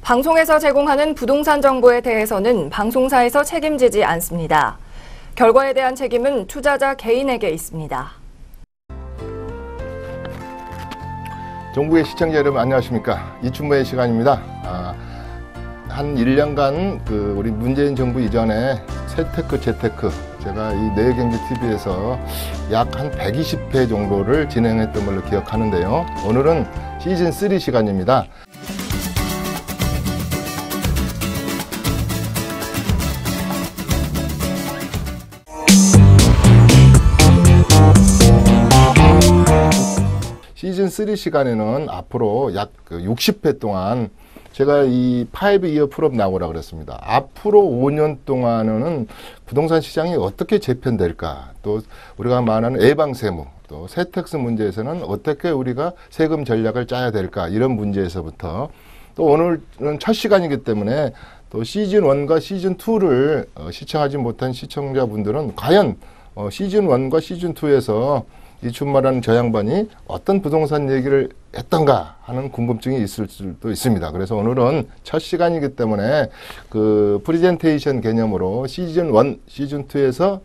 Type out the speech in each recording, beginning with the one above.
방송에서 제공하는 부동산 정보에 대해서는 방송사에서 책임지지 않습니다. 결과에 대한 책임은 투자자 개인에게 있습니다. 종부의 시청자 여러분 안녕하십니까. 이춘모의 시간입니다. 한 1년간 우리 문재인 정부 이전에 재테크 제가 이 내외경제TV에서 약 한 120회 정도를 진행했던 걸로 기억하는데요. 오늘은 시즌 3 시간입니다. 시즌 3 시간에는 앞으로 약 60회 동안 제가 이 5이어 풀업 나오라고 그랬습니다. 앞으로 5년 동안은 부동산 시장이 어떻게 재편될까, 또 우리가 말하는 예방세무, 또 세택스 문제에서는 어떻게 우리가 세금 전략을 짜야 될까, 이런 문제에서부터 또 오늘은 첫 시간이기 때문에 또 시즌 1과 시즌 2를 시청하지 못한 시청자분들은 과연 시즌 1과 시즌 2에서 이춘모라는 저 양반이 어떤 부동산 얘기를 했던가 하는 궁금증이 있을 수도 있습니다. 그래서 오늘은 첫 시간이기 때문에 프리젠테이션 개념으로 시즌 1, 시즌 2에서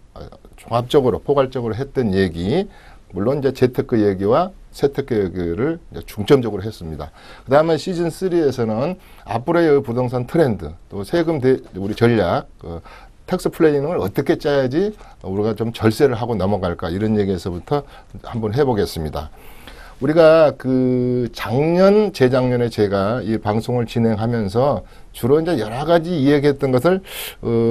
종합적으로 포괄적으로 했던 얘기, 물론 이제 재테크 얘기와 세테크 얘기를 중점적으로 했습니다. 그 다음에 시즌 3에서는 앞으로의 부동산 트렌드, 또 세금 우리 전략, 텍스 플래닝을 어떻게 짜야지 우리가 좀 절세를 하고 넘어갈까, 이런 얘기에서부터 한번 해보겠습니다. 우리가 작년, 재작년에 제가 이 방송을 진행하면서 주로 이제 여러 가지 이야기했던 것을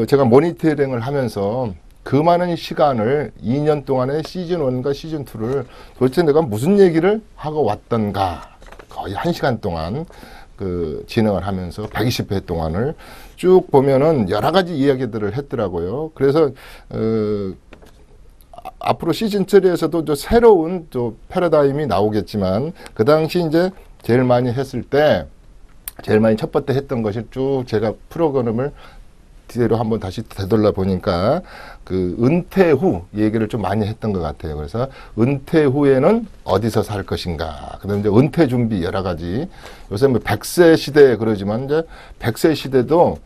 제가 모니터링을 하면서 그 많은 시간을 2년 동안의 시즌 1과 시즌 2를 도대체 내가 무슨 얘기를 하고 왔던가, 거의 1시간 동안 진행을 하면서 120회 동안을 쭉 보면은 여러 가지 이야기들을 했더라고요. 그래서 앞으로 시즌 3에서도 또 새로운 또 패러다임이 나오겠지만, 그 당시 이제 제일 많이 했을 때, 제일 많이 첫 번째 했던 것이 쭉 제가 프로그램을 뒤로 한번 다시 되돌려 보니까 은퇴 후 얘기를 좀 많이 했던 것 같아요. 그래서 은퇴 후에는 어디서 살 것인가, 그다음에 이제 은퇴 준비 여러 가지, 요새 뭐 100세 시대 그러지만 이제 100세 시대도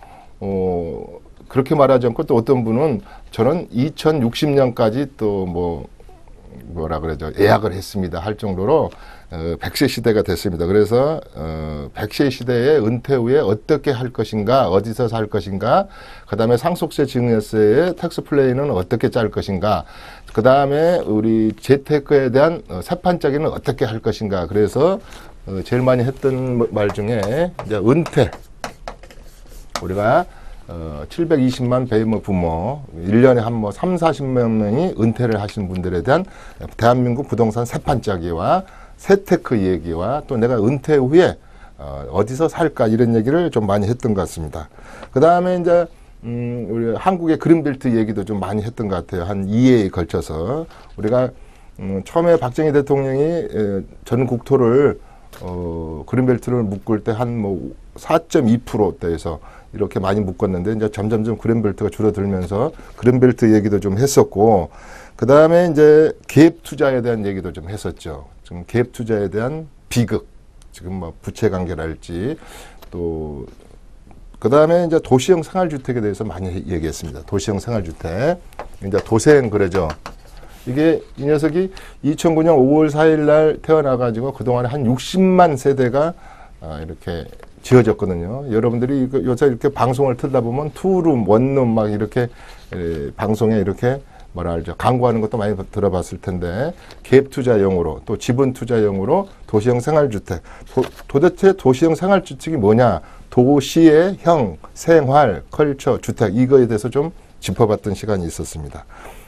그렇게 말하지 않고, 또 어떤 분은 저는 2060년까지 또 뭐라 그러죠, 예약을 했습니다 할 정도로 100세 시대가 됐습니다. 그래서 100세 시대에 은퇴 후에 어떻게 할 것인가, 어디서 살 것인가, 그 다음에 상속세 증여세의 텍스 플레이는 어떻게 짤 것인가, 그 다음에 우리 재테크에 대한 세판짜기는 어떻게 할 것인가. 그래서 제일 많이 했던 말 중에 이제 은퇴, 우리가 720만 베이머 부모, 1년에 한 3, 40만 명이 은퇴를 하신 분들에 대한 대한민국 부동산 세판짜기와 세테크 얘기와, 또 내가 은퇴 후에 어디서 살까, 이런 얘기를 좀 많이 했던 것 같습니다. 그 다음에 이제 우리 한국의 그린벨트 얘기도 좀 많이 했던 것 같아요. 한 2회에 걸쳐서 우리가 처음에 박정희 대통령이 전 국토를 그린벨트를 묶을 때 한 4.2%대에서 이렇게 많이 묶었는데, 이제 점점점 그린벨트가 줄어들면서 그린벨트 얘기도 좀 했었고, 그 다음에 이제 갭 투자에 대한 얘기도 좀 했었죠. 지금 갭 투자에 대한 비극, 지금 부채 관계랄지, 또 그 다음에 이제 도시형 생활주택에 대해서 많이 얘기했습니다. 도시형 생활주택, 이제 도생 그러죠. 이게 이 녀석이 2009년 5월 4일 날 태어나가지고 그동안에 한 60만 세대가 이렇게 지어졌거든요. 여러분들이 요새 이렇게 방송을 틀다 보면 투룸, 원룸 막 이렇게 방송에 이렇게 광고하는 것도 많이 들어봤을 텐데, 갭 투자용으로, 또 지분 투자용으로 도시형 생활주택. 도대체 도시형 생활주택이 뭐냐? 도시의 형, 생활, 컬처, 주택, 이거에 대해서 좀 짚어봤던 시간이 있었습니다.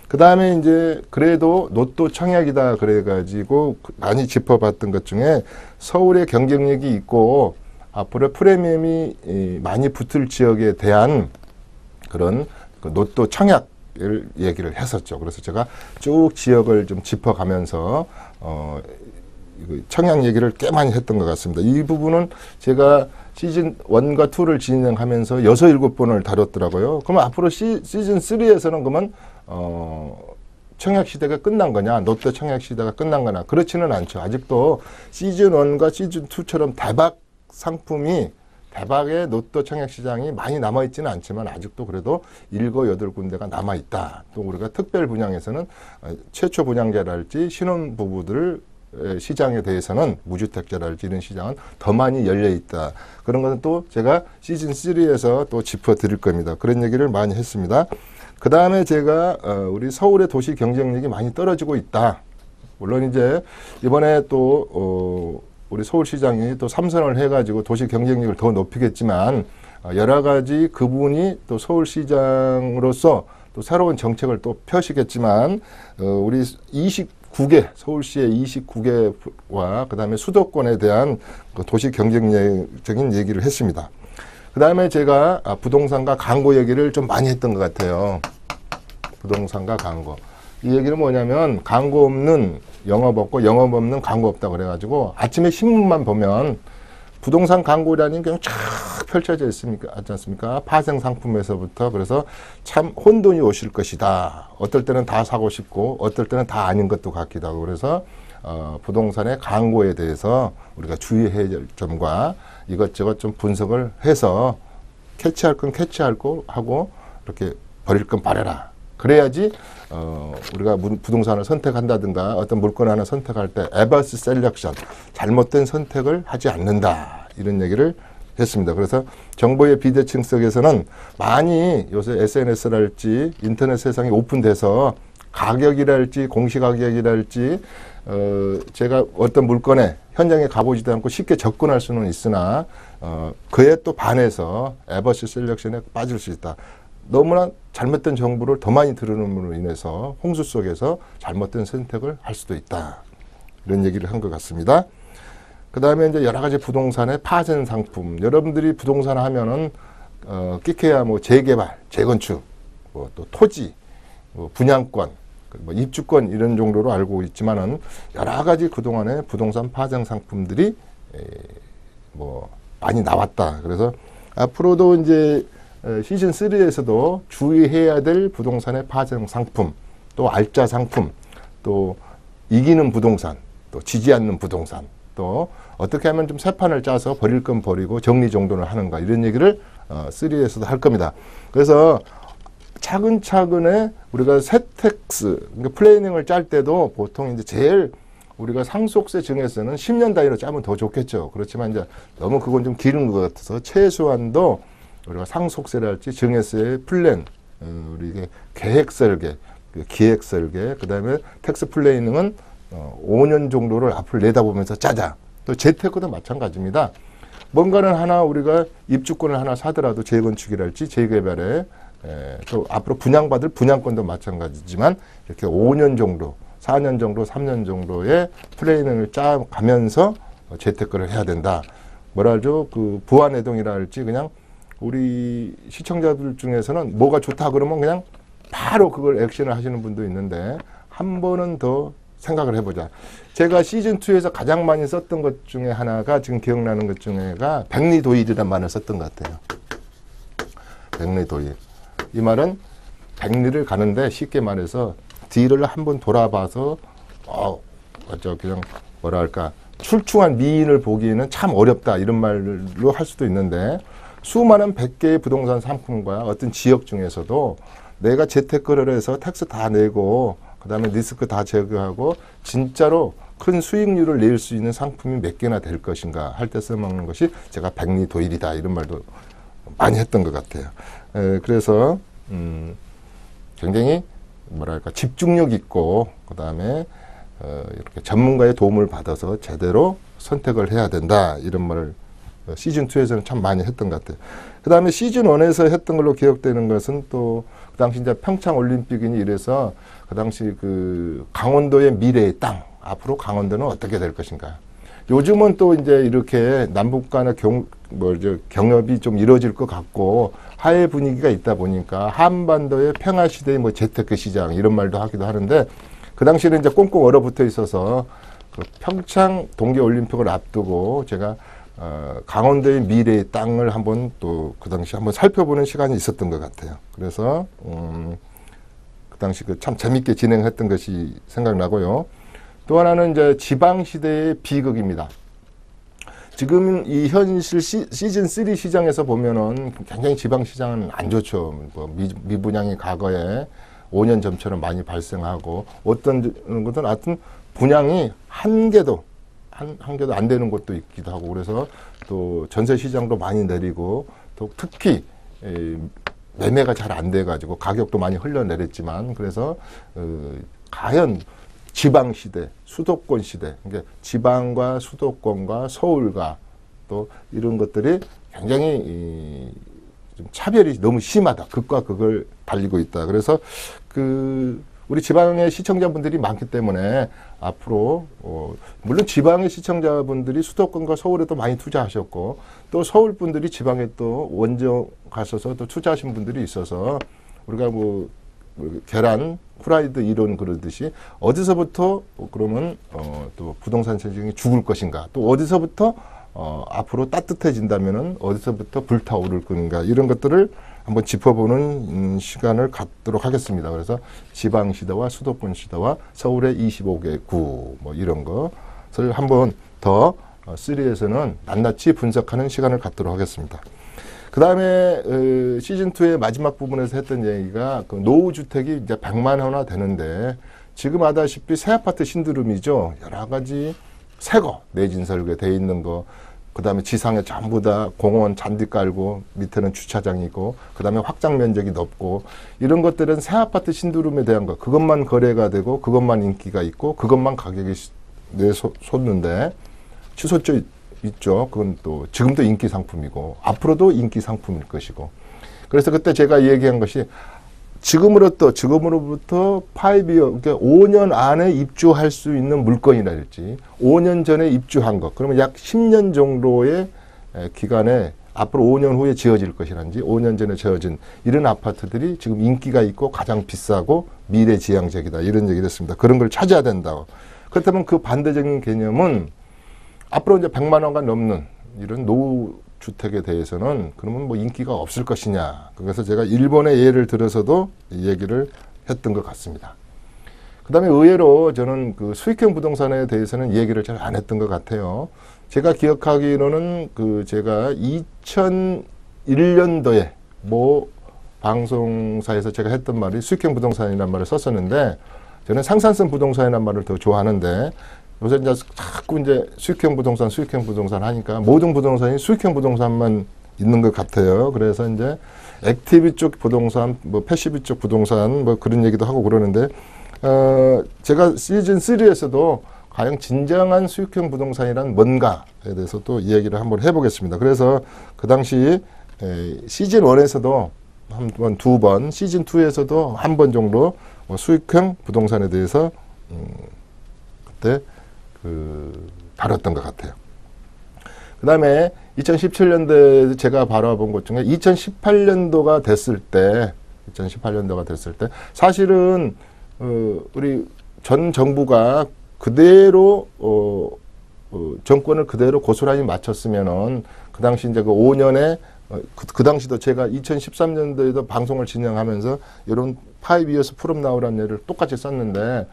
그 다음에 이제 그래도 노또 청약이다 그래가지고 많이 짚어봤던 것 중에 서울의 경쟁력이 있고 앞으로 프리미엄이 많이 붙을 지역에 대한 그런 노또 청약을 얘기를 했었죠. 그래서 제가 쭉 지역을 좀 짚어가면서 청약 얘기를 꽤 많이 했던 것 같습니다. 이 부분은 제가 시즌 1과 2를 진행하면서 6, 7번을 다뤘더라고요. 그러면 앞으로 시즌 3에서는 그러면 청약 시대가 끝난 거냐, 노또 청약 시대가 끝난 거냐, 그렇지는 않죠. 아직도 시즌 1과 시즌 2처럼 대박 상품이 대박의 노또 청약시장이 많이 남아있지는 않지만 아직도 그래도 7, 8군데가 남아있다. 또 우리가 특별 분양에서는 최초 분양자랄지 신혼부부들 시장에 대해서는 무주택자랄지 이런 시장은 더 많이 열려있다. 그런 것은 또 제가 시즌3에서 또 짚어드릴 겁니다. 그런 얘기를 많이 했습니다. 그 다음에 제가 우리 서울의 도시 경쟁력이 많이 떨어지고 있다. 물론 이제 이번에 또 우리 서울시장이 또 3선을 해가지고 도시 경쟁력을 더 높이겠지만 여러 가지 그분이 또 서울시장으로서 또 새로운 정책을 또 펴시겠지만 우리 29개 서울시의 29개와 그 다음에 수도권에 대한 그 도시 경쟁력적인 얘기를 했습니다. 그 다음에 제가 부동산과 광고 얘기를 좀 많이 했던 것 같아요. 부동산과 광고. 이 얘기는 뭐냐면 광고 없는 영업 없고 영업 없는 광고 없다 그래가지고 아침에 신문만 보면 부동산 광고라는 게 그냥 쫙 펼쳐져 있습니까? 하지 않습니까? 파생 상품에서부터 그래서 참 혼돈이 오실 것이다. 어떨 때는 다 사고 싶고 어떨 때는 다 아닌 것도 같기도 하고 그래서 부동산의 광고에 대해서 우리가 주의해야 할 점과 이것저것 좀 분석을 해서 캐치할 건 캐치하고 하고 이렇게 버릴 건 버려라. 그래야지 우리가 부동산을 선택한다든가 어떤 물건 하나 선택할 때 에버스 셀렉션 잘못된 선택을 하지 않는다 이런 얘기를 했습니다. 그래서 정보의 비대칭 속에서는 많이 요새 SNS랄지 인터넷 세상이 오픈돼서 가격이랄지 공시가격이랄지 제가 어떤 물건에 현장에 가보지도 않고 쉽게 접근할 수는 있으나 그에 또 반해서 에버스 셀렉션에 빠질 수 있다. 너무나 잘못된 정보를 더 많이 들으므로 인해서 홍수 속에서 잘못된 선택을 할 수도 있다. 이런 얘기를 한 것 같습니다. 그 다음에 이제 여러 가지 부동산의 파생 상품. 여러분들이 부동산 하면은, 끼케야 뭐 재개발, 재건축, 뭐 또 토지, 뭐 분양권, 뭐 입주권 이런 정도로 알고 있지만은 여러 가지 그동안의 부동산 파생 상품들이 뭐 많이 나왔다. 그래서 앞으로도 이제 시즌3에서도 주의해야 될 부동산의 파생 상품, 또 알짜 상품, 또 이기는 부동산, 또 지지 않는 부동산, 또 어떻게 하면 좀 새 판을 짜서 버릴 건 버리고 정리정돈을 하는가 이런 얘기를 3에서도 할 겁니다. 그래서 차근차근에 우리가 세택스, 그러니까 플래닝을 짤 때도 보통 이제 제일 우리가 상속세 증여세는 10년 단위로 짜면 더 좋겠죠. 그렇지만 이제 너무 그건 좀 길은 것 같아서 최소한도 우리가 상속세랄지 증여세의 플랜, 우리 이게 계획 설계, 기획 설계, 그 다음에 텍스 플래닝은 5년 정도를 앞을 내다보면서 짜자. 또 재테크도 마찬가지입니다. 뭔가는 하나 우리가 입주권을 하나 사더라도 재건축이랄지 재개발에 또 앞으로 분양받을 분양권도 마찬가지지만 이렇게 5년 정도, 4년 정도, 3년 정도의 플래닝을 짜가면서 재테크를 해야 된다. 뭐라 하죠? 그 부안해동이라 할지 그냥 우리 시청자들 중에서는 뭐가 좋다 그러면 그냥 바로 그걸 액션을 하시는 분도 있는데 한 번은 더 생각을 해보자. 제가 시즌2에서 가장 많이 썼던 것 중에 하나가 지금 기억나는 것 중에가 백리도일이라는 말을 썼던 것 같아요. 백리도일. 이 말은 백리를 가는데 쉽게 말해서 뒤를 한번 돌아봐서 그냥 뭐라 할까 출중한 미인을 보기에는 참 어렵다 이런 말로 할 수도 있는데 수많은 100개의 부동산 상품과 어떤 지역 중에서도 내가 재테크를 해서 텍스 다 내고 그 다음에 리스크 다 제거하고 진짜로 큰 수익률을 낼 수 있는 상품이 몇 개나 될 것인가 할 때 써먹는 것이 제가 백리도일이다 이런 말도 많이 했던 것 같아요. 그래서 굉장히 뭐랄까 집중력 있고 그 다음에 이렇게 전문가의 도움을 받아서 제대로 선택을 해야 된다 이런 말을 시즌2에서는 참 많이 했던 것 같아요. 그 다음에 시즌1에서 했던 걸로 기억되는 것은 또 그 당시 이제 평창올림픽이니 이래서 그 당시 그 강원도의 미래의 땅 앞으로 강원도는 어떻게 될 것인가. 요즘은 또 이제 이렇게 남북 간의 경협이 좀 이루어질 것 같고 하해 분위기가 있다 보니까 한반도의 평화 시대의 뭐 재테크 시장 이런 말도 하기도 하는데 그 당시에는 이제 꽁꽁 얼어붙어 있어서 그 평창 동계올림픽을 앞두고 제가 강원도의 미래의 땅을 한번 또 그 당시 한번 살펴보는 시간이 있었던 것 같아요. 그래서 그 당시 그 참 재밌게 진행했던 것이 생각나고요. 또 하나는 이제 지방 시대의 비극입니다. 지금 이 현실 시즌 3 시장에서 보면은 굉장히 지방 시장은 안 좋죠. 뭐 미분양이 과거에 5년 전처럼 많이 발생하고 어떤 것은 하여튼 분양이 한 개도 안 되는 곳도 있기도 하고 그래서 또 전세 시장도 많이 내리고 또 특히 매매가 잘 안 돼가지고 가격도 많이 흘러내렸지만 그래서 과연 지방 시대, 수도권 시대, 그러니까 지방과 수도권과 서울과 또 이런 것들이 굉장히 좀 차별이 너무 심하다. 극과 극을 달리고 있다. 그래서 우리 지방의 시청자분들이 많기 때문에 앞으로 물론 지방의 시청자분들이 수도권과 서울에도 많이 투자하셨고 또 서울 분들이 지방에 또 원정 가셔서 또 투자하신 분들이 있어서 우리가 뭐 계란 후라이드 이론 그러듯이 어디서부터 그러면 또 부동산 시장이 죽을 것인가 또 어디서부터 앞으로 따뜻해진다면은 어디서부터 불타오를 것인가 이런 것들을 한번 짚어보는 시간을 갖도록 하겠습니다. 그래서 지방 시대와 수도권 시대와 서울의 25개 구 뭐 이런 것을 한번 더 3에서는 낱낱이 분석하는 시간을 갖도록 하겠습니다. 그 다음에 시즌2의 마지막 부분에서 했던 얘기가 그 노후주택이 이제 100만 원화 되는데 지금 아다시피 새 아파트 신드롬이죠. 여러 가지 새거 내진 설계 돼 있는 거 그 다음에 지상에 전부 다 공원 잔디 깔고 밑에는 주차장이고 그 다음에 확장 면적이 넓고 이런 것들은 새 아파트 신드롬에 대한 거 그것만 거래가 되고 그것만 인기가 있고 그것만 가격이 솟는데 취소조 있죠. 그건 또 지금도 인기 상품이고 앞으로도 인기 상품일 것이고 그래서 그때 제가 얘기한 것이 지금으로부터 5year, 그러니까 5년 안에 입주할 수 있는 물건이라 할지 5년 전에 입주한 것 그러면 약 10년 정도의 기간에 앞으로 5년 후에 지어질 것이란지 5년 전에 지어진 이런 아파트들이 지금 인기가 있고 가장 비싸고 미래지향적이다 이런 얘기를 했습니다. 그런 걸 찾아야 된다고. 그렇다면 그 반대적인 개념은 앞으로 이제 100만 원가 넘는 이런 노후주택에 대해서는 그러면 뭐 인기가 없을 것이냐. 그래서 제가 일본의 예를 들어서도 얘기를 했던 것 같습니다. 그 다음에 의외로 저는 그 수익형 부동산에 대해서는 얘기를 잘 안 했던 것 같아요. 제가 기억하기로는 제가 2001년도에 뭐 방송사에서 제가 했던 말이 수익형 부동산이라는 말을 썼었는데 저는 상산성 부동산이라는 말을 더 좋아하는데 요새 이제 자꾸 이제 수익형 부동산 하니까 모든 부동산이 수익형 부동산만 있는 것 같아요. 그래서 이제 액티브 쪽 부동산, 뭐 패시브 쪽 부동산 뭐 그런 얘기도 하고 그러는데 제가 시즌 3에서도 과연 진정한 수익형 부동산이란 뭔가에 대해서 또 이야기를 한번 해보겠습니다. 그래서 그 당시 시즌 1에서도 한 번, 두 번, 시즌 2에서도 한 번 정도 수익형 부동산에 대해서 그때 다뤘던 것 같아요. 그 다음에 2017년도에 제가 바라본 것 중에 2018년도가 됐을 때 사실은 우리 전 정부가 그대로 정권을 그대로 고스란히 마쳤으면은 그 당시 이제 그 5년에 그 당시도 제가 2013년도에도 방송을 진행하면서 이런 5years from now라는 예를 똑같이 썼는데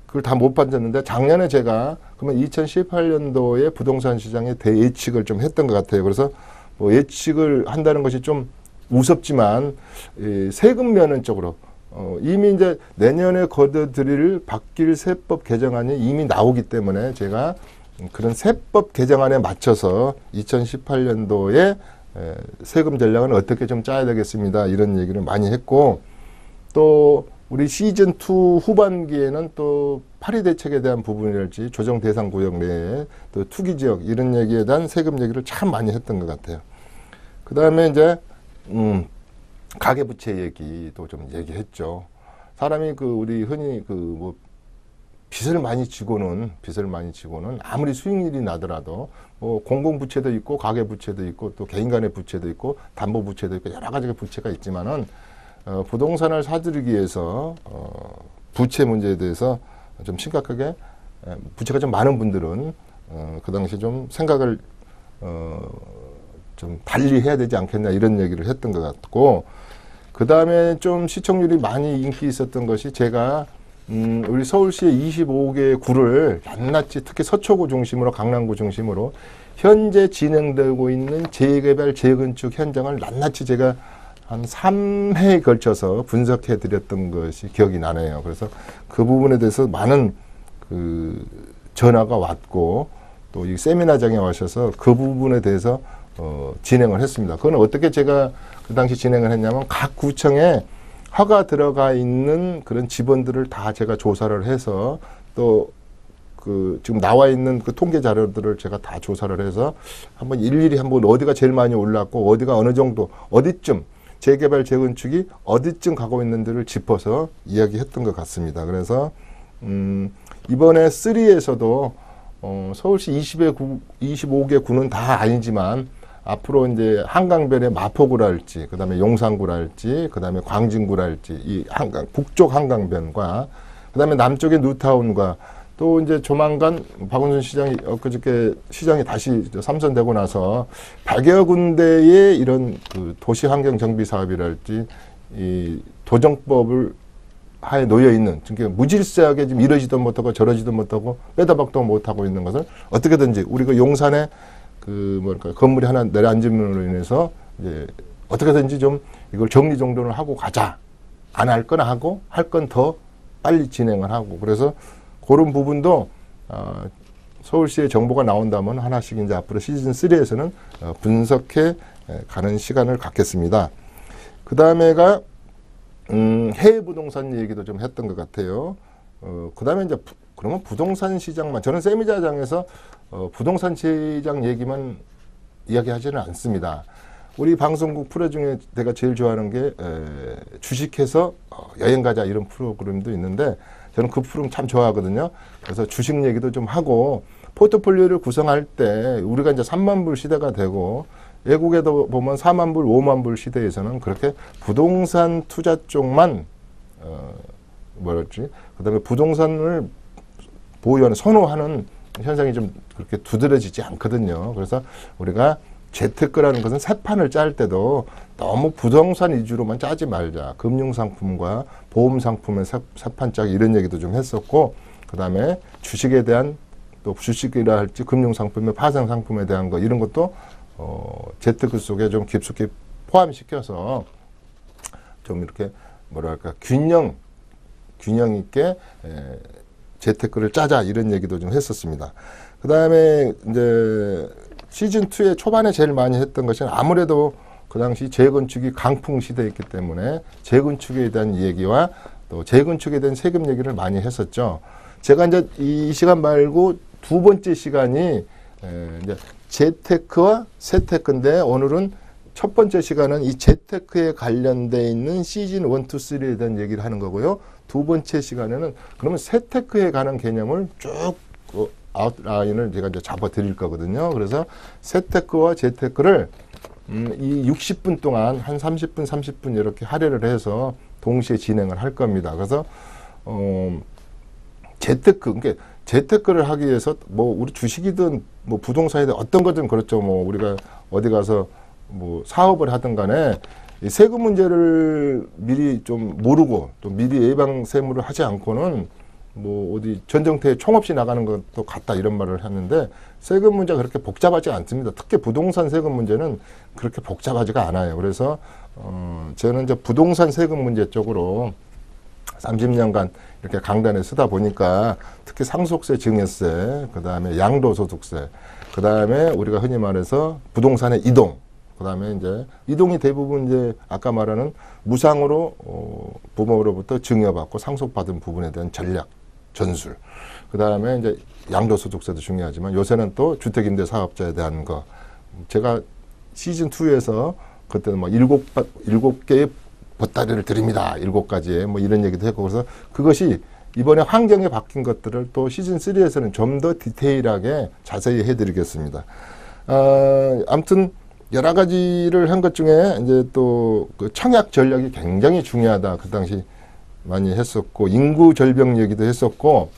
그걸 다 못 받았는데 작년에 제가 그러면 2018년도에 부동산 시장의 대예측을 좀 했던 것 같아요. 그래서 뭐 예측을 한다는 것이 좀 우습지만 세금 면은 쪽으로 이미 이제 내년에 거둬들일 바뀔 세법 개정안이 이미 나오기 때문에 제가 그런 세법 개정안에 맞춰서 2018년도에 세금 전략은 어떻게 좀 짜야 되겠습니다. 이런 얘기를 많이 했고 또 우리 시즌2 후반기에는 또 파리 대책에 대한 부분이랄지 조정 대상 구역 내에 또 투기 지역 이런 얘기에 대한 세금 얘기를 참 많이 했던 것 같아요. 그 다음에 이제 가계부채 얘기도 좀 얘기했죠. 사람이 우리 흔히 뭐 빚을 많이 지고는 아무리 수익률이 나더라도 뭐 공공부채도 있고 가계부채도 있고 또 개인 간의 부채도 있고 담보부채도 있고 여러 가지 부채가 있지만은 부동산을 사들이기 위해서 부채 문제에 대해서 좀 심각하게 부채가 좀 많은 분들은 그 당시 좀 생각을 좀 달리 해야 되지 않겠냐 이런 얘기를 했던 것 같고 그 다음에 좀 시청률이 많이 인기 있었던 것이 제가 우리 서울시의 25개 구를 낱낱이 특히 서초구 중심으로 강남구 중심으로 현재 진행되고 있는 재개발 재건축 현장을 낱낱이 제가 한 3회에 걸쳐서 분석해 드렸던 것이 기억이 나네요. 그래서 그 부분에 대해서 많은 그 전화가 왔고 또 이 세미나장에 오셔서 그 부분에 대해서 진행을 했습니다. 그건 어떻게 제가 그 당시 진행을 했냐면 각 구청에 허가 들어가 있는 그런 지번들을 다 제가 조사를 해서 또 그 지금 나와 있는 그 통계 자료들을 제가 다 조사를 해서 한번 일일이 한번 어디가 제일 많이 올랐고 어디가 어느 정도 어디쯤 재개발 재건축이 어디쯤 가고 있는지를 짚어서 이야기했던 것 같습니다. 그래서 이번에 3에서도 서울시 25개 구는 다 아니지만 앞으로 이제 한강변의 마포구랄지, 그 다음에 용산구랄지, 그 다음에 광진구랄지, 이 한강, 북쪽 한강변과, 그 다음에 남쪽의 뉴타운과, 또 이제 조만간 박원순 시장이, 엊그저께 시장이 다시 삼선되고 나서 100여 군데의 이런 그 도시 환경 정비 사업이랄지, 이 도정법을 하에 놓여 있는, 그러니까 무질서하게 지금 이러지도 못하고 저러지도 못하고 빼다 박도 못하고 있는 것을 어떻게든지 우리가 용산에 그 뭐랄까 건물이 하나 내려앉음으로 인해서 이제 어떻게든지 좀 이걸 정리정돈을 하고 가자. 안 할 건 하고 할 건 더 빨리 진행을 하고 그래서 그런 부분도 서울시의 정보가 나온다면 하나씩 이제 앞으로 시즌 3에서는 분석해 가는 시간을 갖겠습니다. 그 다음에가 해외 부동산 얘기도 좀 했던 것 같아요. 그 다음에 이제 그러면 부동산 시장만 저는 세미자장에서 부동산 시장 얘기만 이야기하지는 않습니다. 우리 방송국 프로 중에 내가 제일 좋아하는 게 주식해서 여행 가자 이런 프로그램도 있는데 저는 그 프로그램 참 좋아하거든요. 그래서 주식 얘기도 좀 하고 포트폴리오를 구성할 때 우리가 이제 3만 불 시대가 되고 외국에도 보면 4만 불, 5만 불 시대에서는 그렇게 부동산 투자 쪽만 그다음에 부동산을 보유하는 선호하는 현상이 좀 그렇게 두드러지지 않거든요. 그래서 우리가 재테크라는 것은 새 판을 짤 때도 너무 부동산 위주로만 짜지 말자. 금융상품과 보험상품의 새 판 짜기 이런 얘기도 좀 했었고 그 다음에 주식에 대한 또 주식이라 할지 금융상품의 파생상품에 대한 거 이런 것도 재테크 속에 좀 깊숙이 포함시켜서 좀 이렇게 뭐랄까 균형 있게 재테크를 짜자 이런 얘기도 좀 했었습니다. 그 다음에 이제 시즌 2의 초반에 제일 많이 했던 것은 아무래도 그 당시 재건축이 강풍 시대였기 때문에 재건축에 대한 얘기와 또 재건축에 대한 세금 얘기를 많이 했었죠. 제가 이제 이 시간 말고 두 번째 시간이 이제 재테크와 세테크인데 오늘은 첫 번째 시간은 이 재테크에 관련돼 있는 시즌 1, 2, 3에 대한 얘기를 하는 거고요. 두 번째 시간에는 그러면 세테크에 관한 개념을 쭉 아웃라인을 제가 이제 잡아 드릴 거거든요. 그래서 세테크와 재테크를 이 60분 동안 한 30분, 30분 이렇게 할애를 해서 동시에 진행을 할 겁니다. 그래서 재테크, 그러니까 재테크를 하기 위해서 뭐 우리 주식이든 뭐 부동산이든 어떤 거든 그렇죠. 뭐 우리가 어디 가서 뭐 사업을 하든 간에 이 세금 문제를 미리 좀 모르고 또 미리 예방 세무를 하지 않고는 뭐 어디 전쟁터에 총 없이 나가는 것도 같다 이런 말을 했는데 세금 문제가 그렇게 복잡하지 않습니다. 특히 부동산 세금 문제는 그렇게 복잡하지가 않아요. 그래서 저는 이제 부동산 세금 문제 쪽으로 30년간 이렇게 강단에 쓰다 보니까 특히 상속세, 증여세, 그 다음에 양도소득세, 그 다음에 우리가 흔히 말해서 부동산의 이동, 그 다음에 이제 이동이 대부분 이제 아까 말하는 무상으로 부모로부터 증여받고 상속받은 부분에 대한 전략, 전술. 그 다음에 이제 양도소득세도 중요하지만 요새는 또 주택임대사업자에 대한 거. 제가 시즌 2에서 그때는 뭐 7개의 보따리를 드립니다. 7가지의 뭐 이런 얘기도 했고 그래서 그것이 이번에 환경에 바뀐 것들을 또 시즌 3에서는 좀 더 디테일하게 자세히 해드리겠습니다. 아무튼 여러 가지를 한 것 중에 이제 또 그 청약 전략이 굉장히 중요하다. 그 당시 많이 했었고 인구 절벽 얘기도 했었고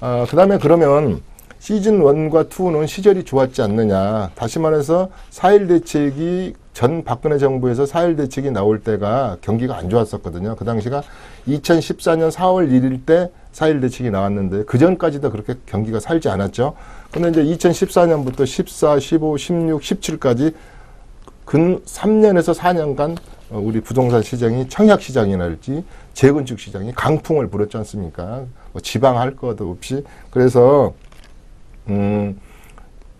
그 다음에 그러면 시즌 1과 2는 시절이 좋았지 않느냐. 다시 말해서 4.1 대책이 전 박근혜 정부에서 4.1 대책이 나올 때가 경기가 안 좋았었거든요. 그 당시가 2014년 4월 1일 때 4.1 대책이 나왔는데 그 전까지도 그렇게 경기가 살지 않았죠. 그런데 이제 2014년부터 14, 15, 16, 17까지 근 3년에서 4년간 우리 부동산 시장이 청약 시장이랄지 재건축 시장이 강풍을 불었지 않습니까? 뭐 지방할 것도 없이. 그래서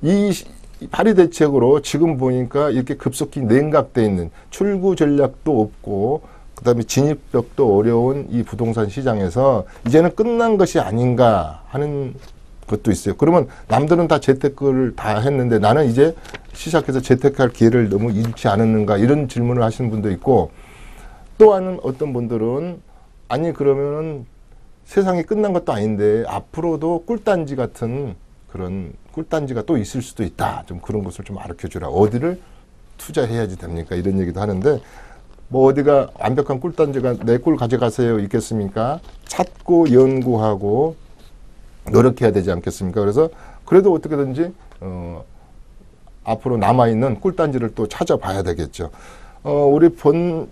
이 파리 대책으로 지금 보니까 이렇게 급속히 냉각돼 있는 출구 전략도 없고 그다음에 진입력도 어려운 이 부동산 시장에서 이제는 끝난 것이 아닌가 하는 것도 있어요. 그러면 남들은 다 재테크를 다 했는데 나는 이제 시작해서 재테크할 기회를 너무 잃지 않았는가 이런 질문을 하시는 분도 있고 또한 어떤 분들은 아니 그러면은 세상이 끝난 것도 아닌데 앞으로도 꿀단지 같은 그런 꿀단지가 또 있을 수도 있다. 좀 그런 것을 좀 알려주라. 어디를 투자해야지 됩니까? 이런 얘기도 하는데 뭐 어디가 완벽한 꿀단지가 내 꿀 가져가세요 있겠습니까? 찾고 연구하고 노력해야 되지 않겠습니까? 그래서 그래도 어떻게든지 앞으로 남아있는 꿀단지를 또 찾아봐야 되겠죠. 우리 본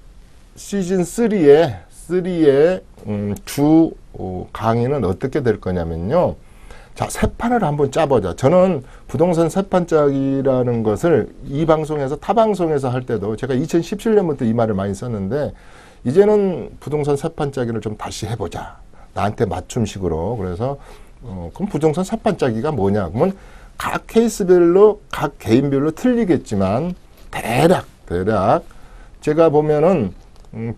시즌 3의 주 강의는 어떻게 될 거냐면요. 자, 새 판을 한번 짜보자. 저는 부동산 새 판 짜기라는 것을 이 방송에서 타 방송에서 할 때도 제가 2017년부터 이 말을 많이 썼는데 이제는 부동산 새 판 짜기를 좀 다시 해보자. 나한테 맞춤식으로. 그래서 그럼 부동산 새 판 짜기가 뭐냐? 그러면 각 케이스별로 각 개인별로 틀리겠지만 대략 제가 보면은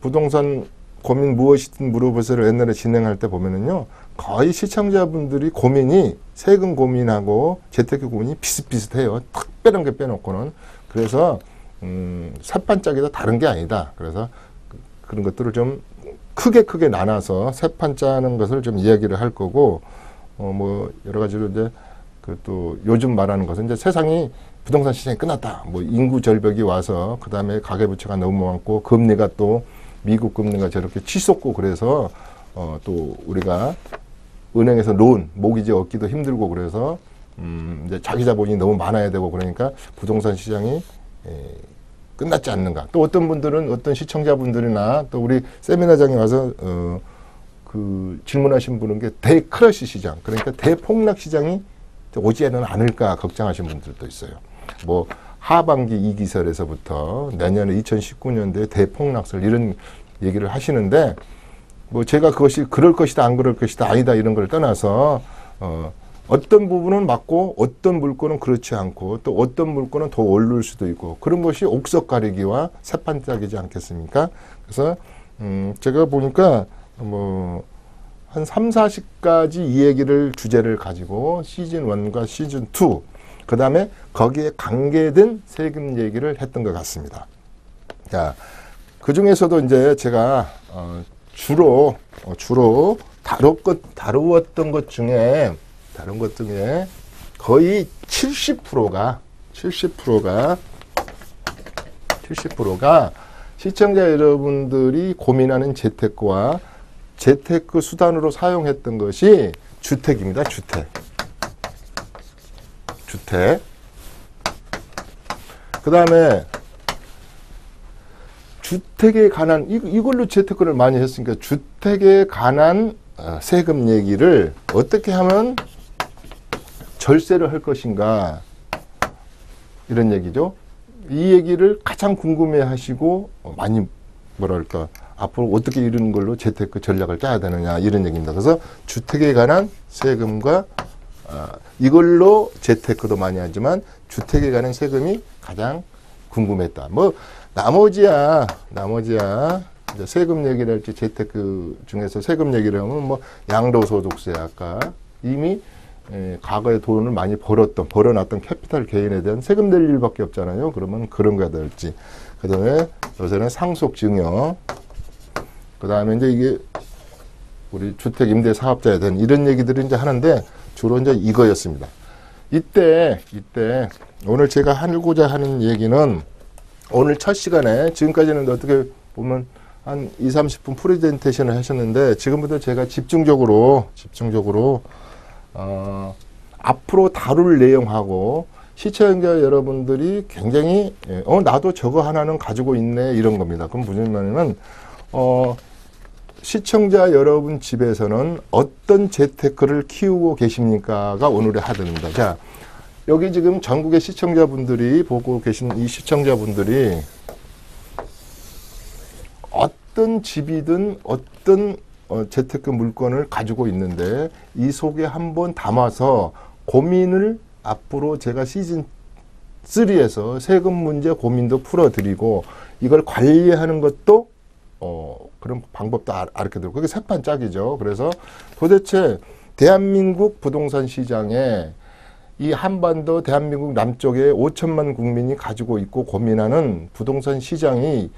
부동산 고민 무엇이든 물어보세요를 옛날에 진행할 때 보면은요 거의 시청자분들이 고민이 세금 고민하고 재테크 고민이 비슷비슷해요. 특별한 게 빼놓고는. 그래서 새 판 짜기도 다른 게 아니다. 그래서 그런 것들을 좀 크게 나눠서 새 판 짜는 것을 좀 이야기를 할 거고 뭐 여러 가지로 이제 그 또 요즘 말하는 것은 이제 세상이 부동산 시장이 끝났다. 뭐 인구 절벽이 와서 그 다음에 가계부채가 너무 많고 금리가 또 미국 금리가 저렇게 치솟고 그래서 또 우리가 은행에서 론 모기지 얻기도 힘들고 그래서 이제 자기 자본이 너무 많아야 되고 그러니까 부동산 시장이 끝났지 않는가. 또 어떤 분들은 어떤 시청자분들이나 또 우리 세미나장에 와서 그 질문하신 분은 게 대크러시 시장 그러니까 대폭락 시장이 오지는 않을까 걱정하시는 분들도 있어요. 뭐 하반기 2기설에서부터 내년에 2019년도에 대폭락설 이런 얘기를 하시는데 뭐 제가 그것이 그럴 것이다 안 그럴 것이다 아니다 이런 걸 떠나서 어떤 부분은 맞고 어떤 물건은 그렇지 않고 또 어떤 물건은 더 오를 수도 있고 그런 것이 옥석 가리기와 새판짜기지 않겠습니까? 그래서 제가 보니까 뭐 한 3, 40가지 이 얘기를 주제를 가지고 시즌 1과 시즌 2 그 다음에 거기에 관계된 세금 얘기를 했던 것 같습니다. 자, 그 중에서도 이제 제가 주로 다루었던 것 중에 거의 70%가 시청자 여러분들이 고민하는 재테크와 재테크 수단으로 사용했던 것이 주택입니다. 주택. 그 다음에 주택에 관한 이걸로 재테크를 많이 했으니까 주택에 관한 세금 얘기를 어떻게 하면 절세를 할 것인가 이런 얘기죠. 이 얘기를 가장 궁금해 하시고 많이 뭐랄까 앞으로 어떻게 이런 걸로 재테크 전략을 짜야 되느냐 이런 얘기입니다. 그래서 주택에 관한 세금과 이걸로 재테크도 많이 하지만 주택에 관한 세금이 가장 궁금했다. 뭐 나머지야 이제 세금 얘기를 할지 재테크 중에서 세금 얘기를 하면 뭐 양도소득세 아까 이미 과거에 돈을 많이 벌어놨던 캐피탈 개인에 대한 세금 낼 일밖에 없잖아요. 그러면 그런 거야 될지. 그 다음에 요새는 상속증여. 그 다음에 이제 이게 우리 주택 임대 사업자에 대한 이런 얘기들을 이제 하는데 주로 이제 이거였습니다. 이때 오늘 제가 하고자 하는 얘기는 오늘 첫 시간에 지금까지는 어떻게 보면 한 20-30분 프레젠테이션을 하셨는데 지금부터 제가 집중적으로 앞으로 다룰 내용하고 시청자 여러분들이 굉장히 나도 저거 하나는 가지고 있네 이런 겁니다. 그럼 무슨 말이냐면 시청자 여러분 집에서는 어떤 재테크를 키우고 계십니까가 오늘의 하드입니다. 자, 여기 지금 전국의 시청자분들이 보고 계신 이 시청자분들이 어떤 집이든 어떤 재테크 물건을 가지고 있는데 이 속에 한번 담아서 고민을 앞으로 제가 시즌 3에서 세금 문제 고민도 풀어드리고 이걸 관리하는 것도 그런 방법도 알려드리고 그게 세판짝이죠. 그래서 도대체 대한민국 부동산 시장에 이 한반도 대한민국 남쪽에 5천만 국민이 가지고 있고 고민하는 부동산 시장이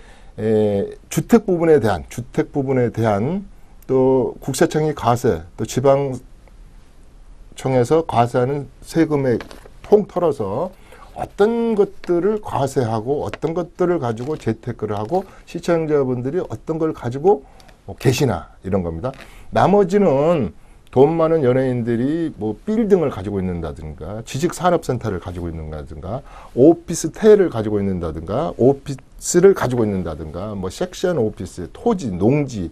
주택 부분에 대한 또 국세청이 과세 또 지방청에서 과세하는 세금에 통 털어서 어떤 것들을 과세하고 어떤 것들을 가지고 재테크를 하고 시청자분들이 어떤 걸 가지고 계시나 이런 겁니다. 나머지는 돈 많은 연예인들이 뭐 빌딩을 가지고 있는다든가 지식산업센터를 가지고 있는다든가 오피스텔을 가지고 있는다든가 오피스를 가지고 있는다든가 뭐 섹션 오피스, 토지, 농지,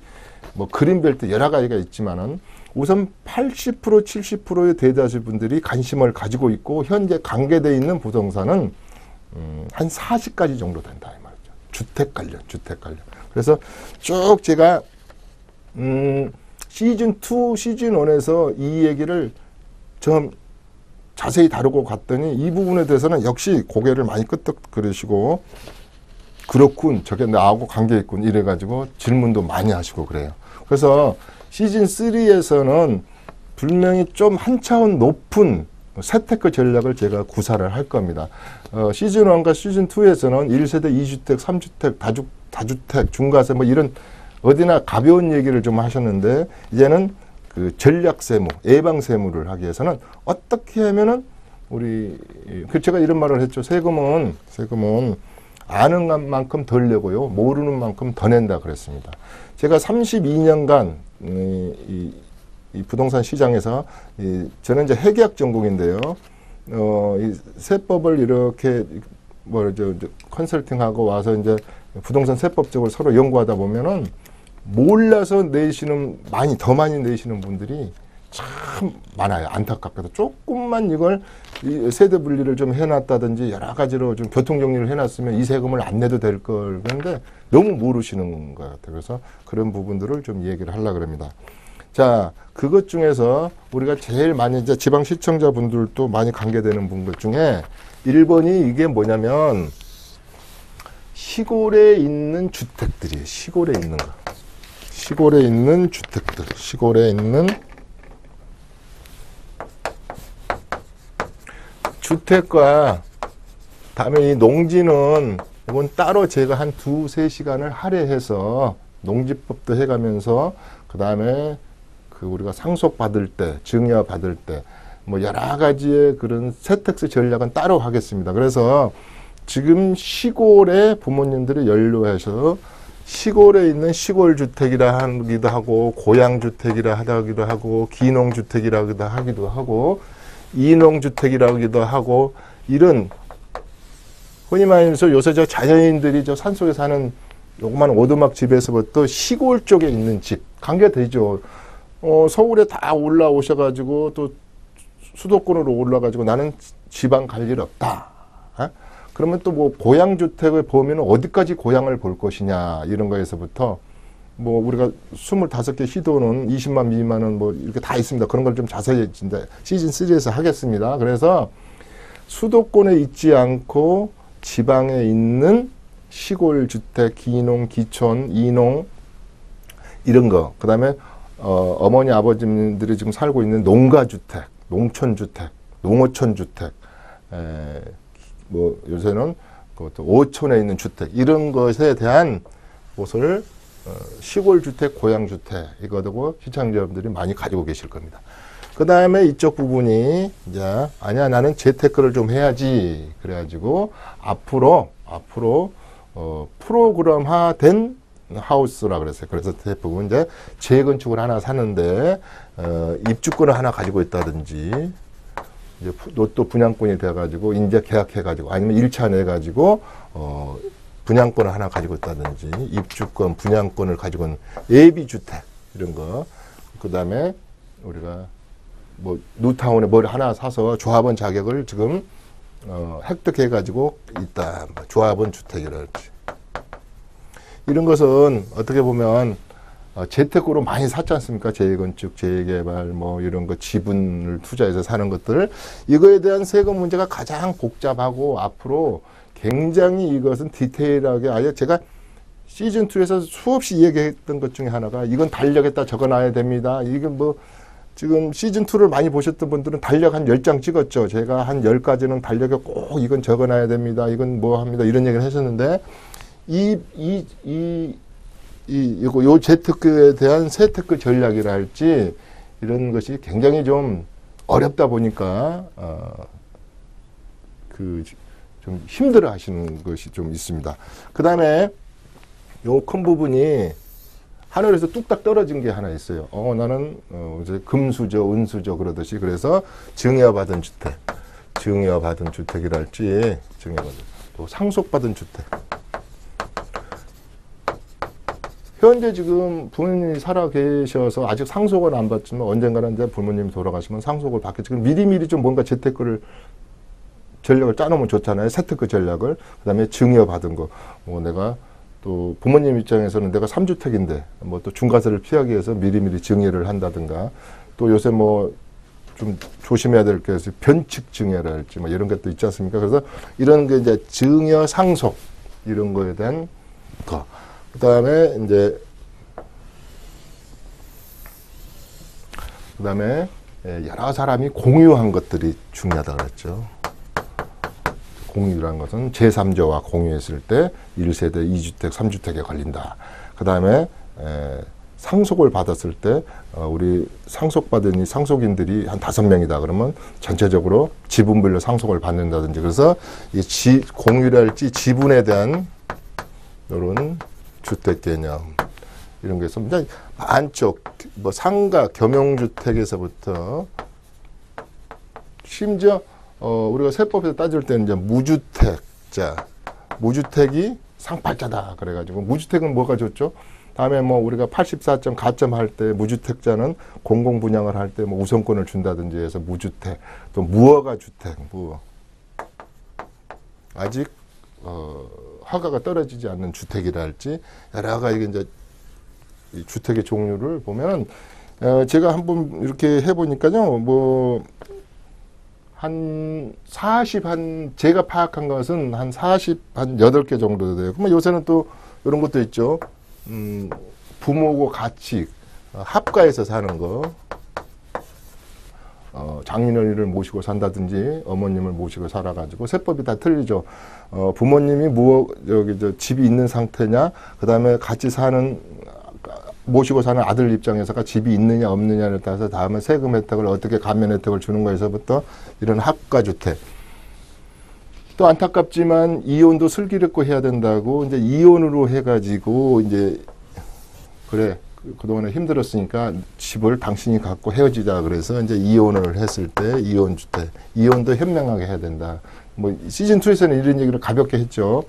뭐 그린벨트 여러 가지가 있지만은 우선 80% 70%의 대다수 분들이 관심을 가지고 있고 현재 관계되어 있는 부동산은 한 40가지 정도 된다 이 말이죠. 주택 관련. 그래서 쭉 제가 시즌 2, 시즌 1에서 이 얘기를 좀 자세히 다루고 갔더니 이 부분에 대해서는 역시 고개를 많이 끄덕거리시고 그렇군, 저게 나하고 관계 있군 이래가지고 질문도 많이 하시고 그래요. 그래서 시즌 3에서는 분명히 좀 한 차원 높은 재테크 전략을 제가 구사를 할 겁니다. 시즌 1과 시즌 2에서는 1세대 2주택, 3주택, 다주택, 중과세 뭐 이런 어디나 가벼운 얘기를 좀 하셨는데 이제는 그 전략 세무, 예방 세무를 하기 위해서는 어떻게 하면은 제가 이런 말을 했죠. 세금은 아는 만큼 덜 내고요. 모르는 만큼 더 낸다 그랬습니다. 제가 32년간 이 부동산 시장에서 저는 이제 회계학 전공인데요. 이 세법을 이렇게 컨설팅하고 와서 이제 부동산 세법적으로 서로 연구하다 보면은 몰라서 더 많이 내시는 분들이 참 많아요. 안타깝게도 조금만 이걸 세대 분리를 좀 해놨다든지 여러 가지로 좀 교통 정리를 해놨으면 이 세금을 안 내도 될 걸 그런데 너무 모르시는 것 같아요. 그래서 그런 부분들을 좀 얘기를 하려고 합니다. 자, 그것 중에서 우리가 제일 많이 이제 지방 시청자분들도 많이 관계되는 분 중에 1번이 이게 뭐냐면 시골에 있는 주택들이에요. 시골에 있는 거. 시골에 있는 주택들. 시골에 있는 주택과 다음에 이 농지는 이건 따로 제가 한 2-3시간을 할애해서 농지법도 해가면서 그 다음에 우리가 상속 받을 때, 증여 받을 때 뭐 여러 가지의 그런 세택스 전략은 따로 하겠습니다. 그래서 지금 시골에 부모님들이 연루해서 시골에 있는 시골주택이라 하기도 하고 고향주택이라 하기도 하고 기농주택이라 하기도 하고 이농주택이라 하기도 하고 이런 흔히 말해서 요새 저 자연인들이 저 산속에 사는 요그만 오두막 집에서부터 시골 쪽에 있는 집 관계되죠. 서울에 다 올라오셔가지고 또 수도권으로 올라가지고 나는 지방 갈 일 없다. 그러면 또 뭐 고향주택을 보면 어디까지 고향을 볼 것이냐 이런 거에서부터 뭐 우리가 25개 시도는 20만 미만은 뭐 이렇게 다 있습니다. 그런 걸 좀 자세히 진짜 시즌 3에서 하겠습니다. 그래서 수도권에 있지 않고 지방에 있는 시골 주택, 기농, 기촌, 이농 이런 거. 그다음에 어머니 아버지들이 지금 살고 있는 농가주택, 농촌주택, 농어촌주택, 뭐 요새는 그것도 오촌에 있는 주택 이런 것에 대한 곳을 시골주택, 고향주택 이거도 시청자분들이 많이 가지고 계실 겁니다. 그 다음에 이쪽 부분이 이제 아니야 나는 재테크를 좀 해야지 그래가지고 앞으로 프로그램화된 하우스라 그랬어요. 그래서 대부분 이제 재건축을 하나 사는데 입주권을 하나 가지고 있다든지 이제 로또 분양권이 돼가지고 이제 계약해가지고 아니면 1차 내가지고 분양권을 하나 가지고 있다든지 입주권, 분양권을 가지고 있는 예비주택 이런 거. 그 다음에 우리가 뭐 뉴타운에 뭘 하나 사서 조합원 자격을 지금 획득해가지고 있다. 조합원 주택이랄지. 이런 것은 어떻게 보면 재테크로 많이 샀지 않습니까? 재건축, 재개발, 뭐 이런 거 지분을 투자해서 사는 것들. 이거에 대한 세금 문제가 가장 복잡하고 앞으로 굉장히 이것은 디테일하게 아예 제가 시즌2에서 수없이 얘기했던 것 중에 하나가 이건 달력에다 적어놔야 됩니다. 이건 뭐 지금 시즌2를 많이 보셨던 분들은 달력 한 10장 찍었죠. 제가 한 10가지는 달력에 꼭 이건 적어놔야 됩니다. 이건 뭐 합니다. 이런 얘기를 하셨는데 요 재테크에 대한 세테크 전략이라 할지 이런 것이 굉장히 좀 어렵다 보니까 좀 힘들어 하시는 것이 좀 있습니다. 그 다음에 요 큰 부분이 하늘에서 뚝딱 떨어진 게 하나 있어요. 나는 이제 금수저, 은수저 그러듯이 그래서 증여받은 주택, 증여받은 주택이랄지 또 상속받은 주택. 현재 지금 부모님이 살아 계셔서 아직 상속은 안 받지만 언젠가는 이제 부모님이 돌아가시면 상속을 받겠지. 그럼 미리미리 좀 뭔가 재테크를 전략을 짜놓으면 좋잖아요. 세테크 전략을. 그 다음에 증여받은 거. 뭐 내가 또 부모님 입장에서는 내가 3주택인데 뭐 또 중과세를 피하기 위해서 미리미리 증여를 한다든가 또 요새 뭐 좀 조심해야 될 게 있어요. 변칙 증여랄지 뭐 이런 것도 있지 않습니까? 그래서 이런 게 이제 증여 상속 이런 거에 대한 거. 그 다음에 이제 여러 사람이 공유한 것들이 중요하다 그랬죠. 공유라는 것은 제3자와 공유했을 때 1세대, 2주택, 3주택에 걸린다. 그 다음에 상속을 받았을 때 우리 상속받은 이 상속인들이 한 5명이다 그러면 전체적으로 지분별로 상속을 받는다든지 그래서 이 공유랄지 지분에 대한 이런 주택 개념 이런 게 있습니다. 많죠. 뭐 상가, 겸용주택에서부터 심지어 우리가 세법에서 따질 때는 이제 무주택자, 무주택이 상팔자다 그래가지고 무주택은 뭐가 좋죠? 다음에 뭐 우리가 84점 가점 할 때 무주택자는 공공분양을 할 때 뭐 우선권을 준다든지 해서 무주택, 또 무허가 주택, 아직 허가가 떨어지지 않는 주택이라 할지 여러 가지 이제 이 주택의 종류를 보면 제가 한번 이렇게 해보니까요 제가 파악한 것은 한 8개 정도 돼요. 그러면 요새는 또 이런 것도 있죠. 부모고 같이 합가해서 사는 거. 장인어른을 모시고 산다든지 어머님을 모시고 살아가지고 세법이 다 틀리죠. 부모님이 집이 있는 상태냐, 그 다음에 같이 모시고 사는 아들 입장에서가 집이 있느냐 없느냐에 따라서 다음에 세금 혜택을 어떻게 감면 혜택을 주는 거에서부터 이런 합가주택. 또 안타깝지만 이혼도 슬기롭고 해야 된다고 이제 이혼으로 해가지고 이제 그래 그동안에 힘들었으니까 집을 당신이 갖고 헤어지자 그래서 이제 이혼을 했을 때 이혼주택, 이혼도 현명하게 해야 된다. 뭐 시즌2에서는 이런 얘기를 가볍게 했죠.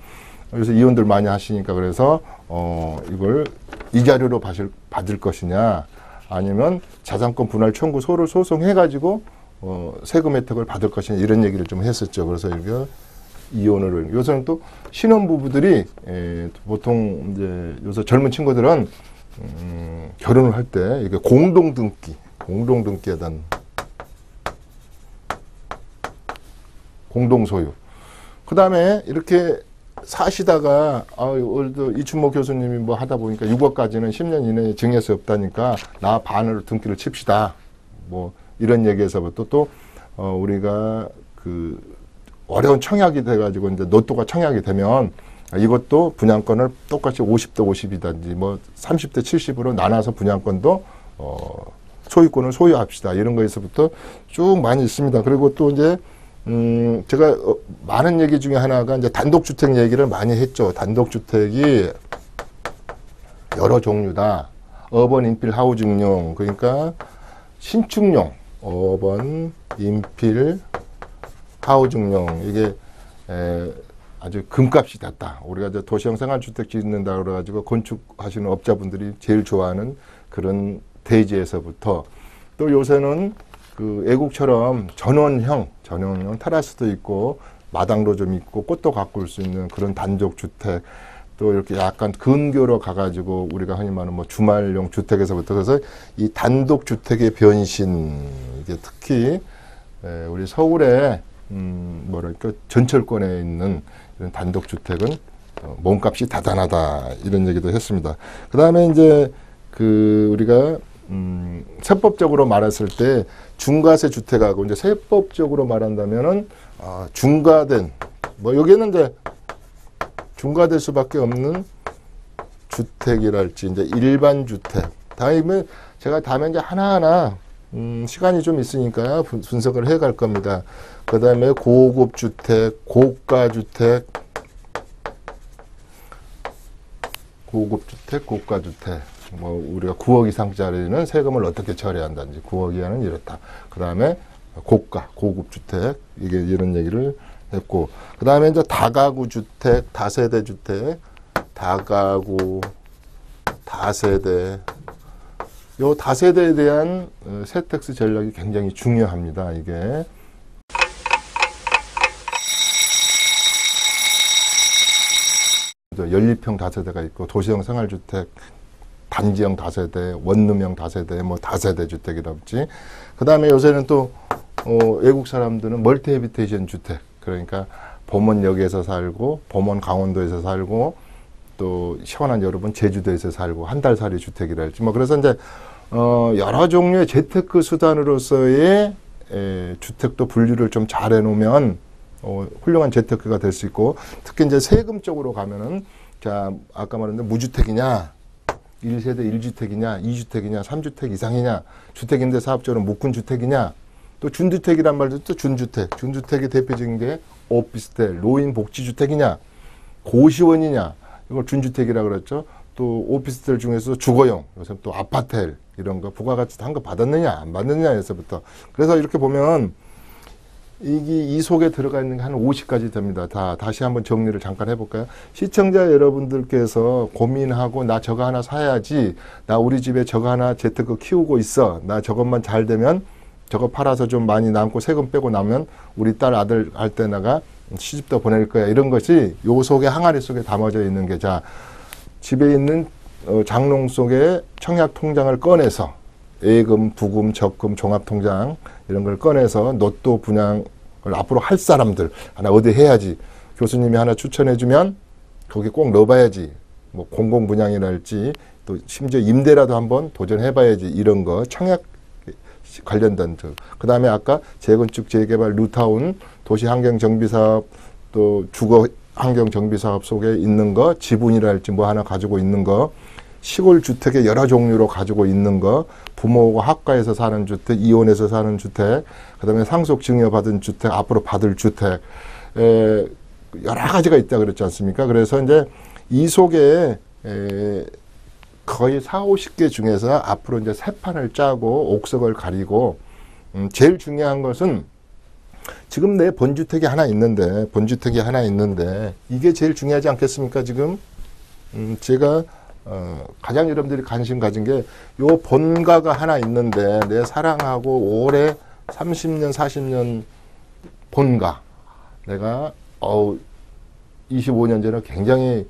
그래서 이혼들 많이 하시니까 그래서 이걸 이자료로 받을 것이냐 아니면 자산권 분할 청구 소를 소송해가지고 세금 혜택을 받을 것이냐 이런 얘기를 좀 했었죠. 그래서 이게 이혼을 요새는 또 신혼부부들이 보통 이제 요새 젊은 친구들은 결혼을 할 때 이게 공동등기에 대한 공동소유. 그 다음에 이렇게 사시다가 오늘도 이춘모 교수님이 뭐 하다 보니까 6억까지는 10년 이내에 증여할 수 없다니까 나 반으로 등기를 칩시다. 뭐 이런 얘기에서부터 또 우리가 어려운 청약이 돼가지고 이제 로또가 청약이 되면 이것도 분양권을 똑같이 50대 50이든지 뭐 30대 70으로 나눠서 분양권도 소유권을 소유합시다. 이런 거에서부터 쭉 많이 있습니다. 그리고 또 이제 제가 많은 얘기 중에 하나가 이제 단독주택 얘기를 많이 했죠. 단독주택이 여러 종류다. 어번 인필 하우징용, 그러니까 신축용, 5번 인필 하우징용 이게 아주 금값이 됐다. 우리가 이제 도시형 생활주택 짓는다 그래가지고 건축하시는 업자분들이 제일 좋아하는 그런 대지에서부터 또 요새는 그 애국처럼 전원형 테라스도 있고 마당도 좀 있고 꽃도 가꿀 수 있는 그런 단독주택 또 이렇게 약간 근교로 가가지고 우리가 흔히 말하는 뭐 주말용 주택에서부터 그래서 이 단독주택의 변신 이게 특히 우리 서울에 뭐랄까 전철권에 있는 이런 단독주택은 몸값이 대단하다 이런 얘기도 했습니다. 그 다음에 이제 그 우리가 세법적으로 말했을 때 중과세 주택하고 이제 세법적으로 말한다면은 중과된 뭐 여기는 이제 중과될 수밖에 없는 주택이랄지 이제 일반 주택. 다음에 제가 다음에 이제 하나하나 시간이 좀 있으니까 분석을 해 갈 겁니다. 그 다음에 고급 주택, 고가 주택, 고급 주택, 고가 주택. 뭐 우리가 9억 이상짜리는 세금을 어떻게 처리한다든지 9억 이하는 이렇다. 그 다음에 고가, 고급 주택 이게 이런 얘기를 했고 그 다음에 이제 다가구 주택, 다세대 주택, 다가구, 다세대 요 다세대에 대한 세택스 전략이 굉장히 중요합니다. 이게 연립형 다세대가 있고 도시형 생활주택, 단지형 다세대, 원룸형 다세대, 뭐 다세대 주택이라든지 그 다음에 요새는 또 외국 사람들은 멀티 해비테이션 주택 그러니까 범원역에서 살고 범원 강원도에서 살고 또 시원한 여러분 제주도에서 살고 한 달 살이 주택이랄지 뭐 그래서 이제 여러 종류의 재테크 수단으로서의 주택도 분류를 좀 잘 해놓으면 훌륭한 재테크가 될 수 있고 특히 이제 세금 쪽으로 가면은 자 아까 말했는데 무주택이냐 1세대 1주택이냐 2주택이냐 3주택 이상이냐 주택임대 사업자로 묶은 주택이냐 또 준주택이란 말도 또 준주택의 대표적인 게 오피스텔 노인 복지주택이냐 고시원이냐 이걸 준주택이라고 그랬죠. 또 오피스텔 중에서 주거용 요새 또 아파텔 이런 거 부가가치 한 거 받았느냐 안 받느냐에서부터 그래서 이렇게 보면 이 속에 들어가 있는 게 한 50가지 됩니다. 다시 한번 정리를 잠깐 해볼까요? 시청자 여러분들께서 고민하고 나 저거 하나 사야지 나 우리 집에 저거 하나 재테크 키우고 있어 나 저것만 잘 되면 저거 팔아서 좀 많이 남고 세금 빼고 나면 우리 딸 아들 할 때 내가 시집도 보낼 거야 이런 것이 요 속에 항아리 속에 담아져 있는 게 자 집에 있는 장롱 속에 청약 통장을 꺼내서 예금, 부금, 적금, 종합통장 이런 걸 꺼내서 로또 분양을 앞으로 할 사람들 하나 어디 해야지 교수님이 하나 추천해주면 거기 꼭 넣어봐야지 뭐 공공분양이랄지 또 심지어 임대라도 한번 도전해봐야지 이런 거 청약 관련된 그 다음에 아까 재건축 재개발 뉴타운 도시환경정비사업 또 주거환경정비사업 속에 있는 거 지분이랄지 뭐 하나 가지고 있는 거 시골 주택의 여러 종류로 가지고 있는 거 부모하고 학가에서 사는 주택 이혼해서 사는 주택 그 다음에 상속 증여받은 주택 앞으로 받을 주택 여러 가지가 있다 그랬지 않습니까? 그래서 이제 이 속에 거의 40-50개 중에서 앞으로 이제 새 판을 짜고 옥석을 가리고 제일 중요한 것은 지금 내 본주택이 하나 있는데 이게 제일 중요하지 않겠습니까? 지금 제가 가장 여러분들이 관심 가진 게 요 본가가 하나 있는데 내 사랑하고 오래 30년 40년 본가 내가 25년 전에 굉장히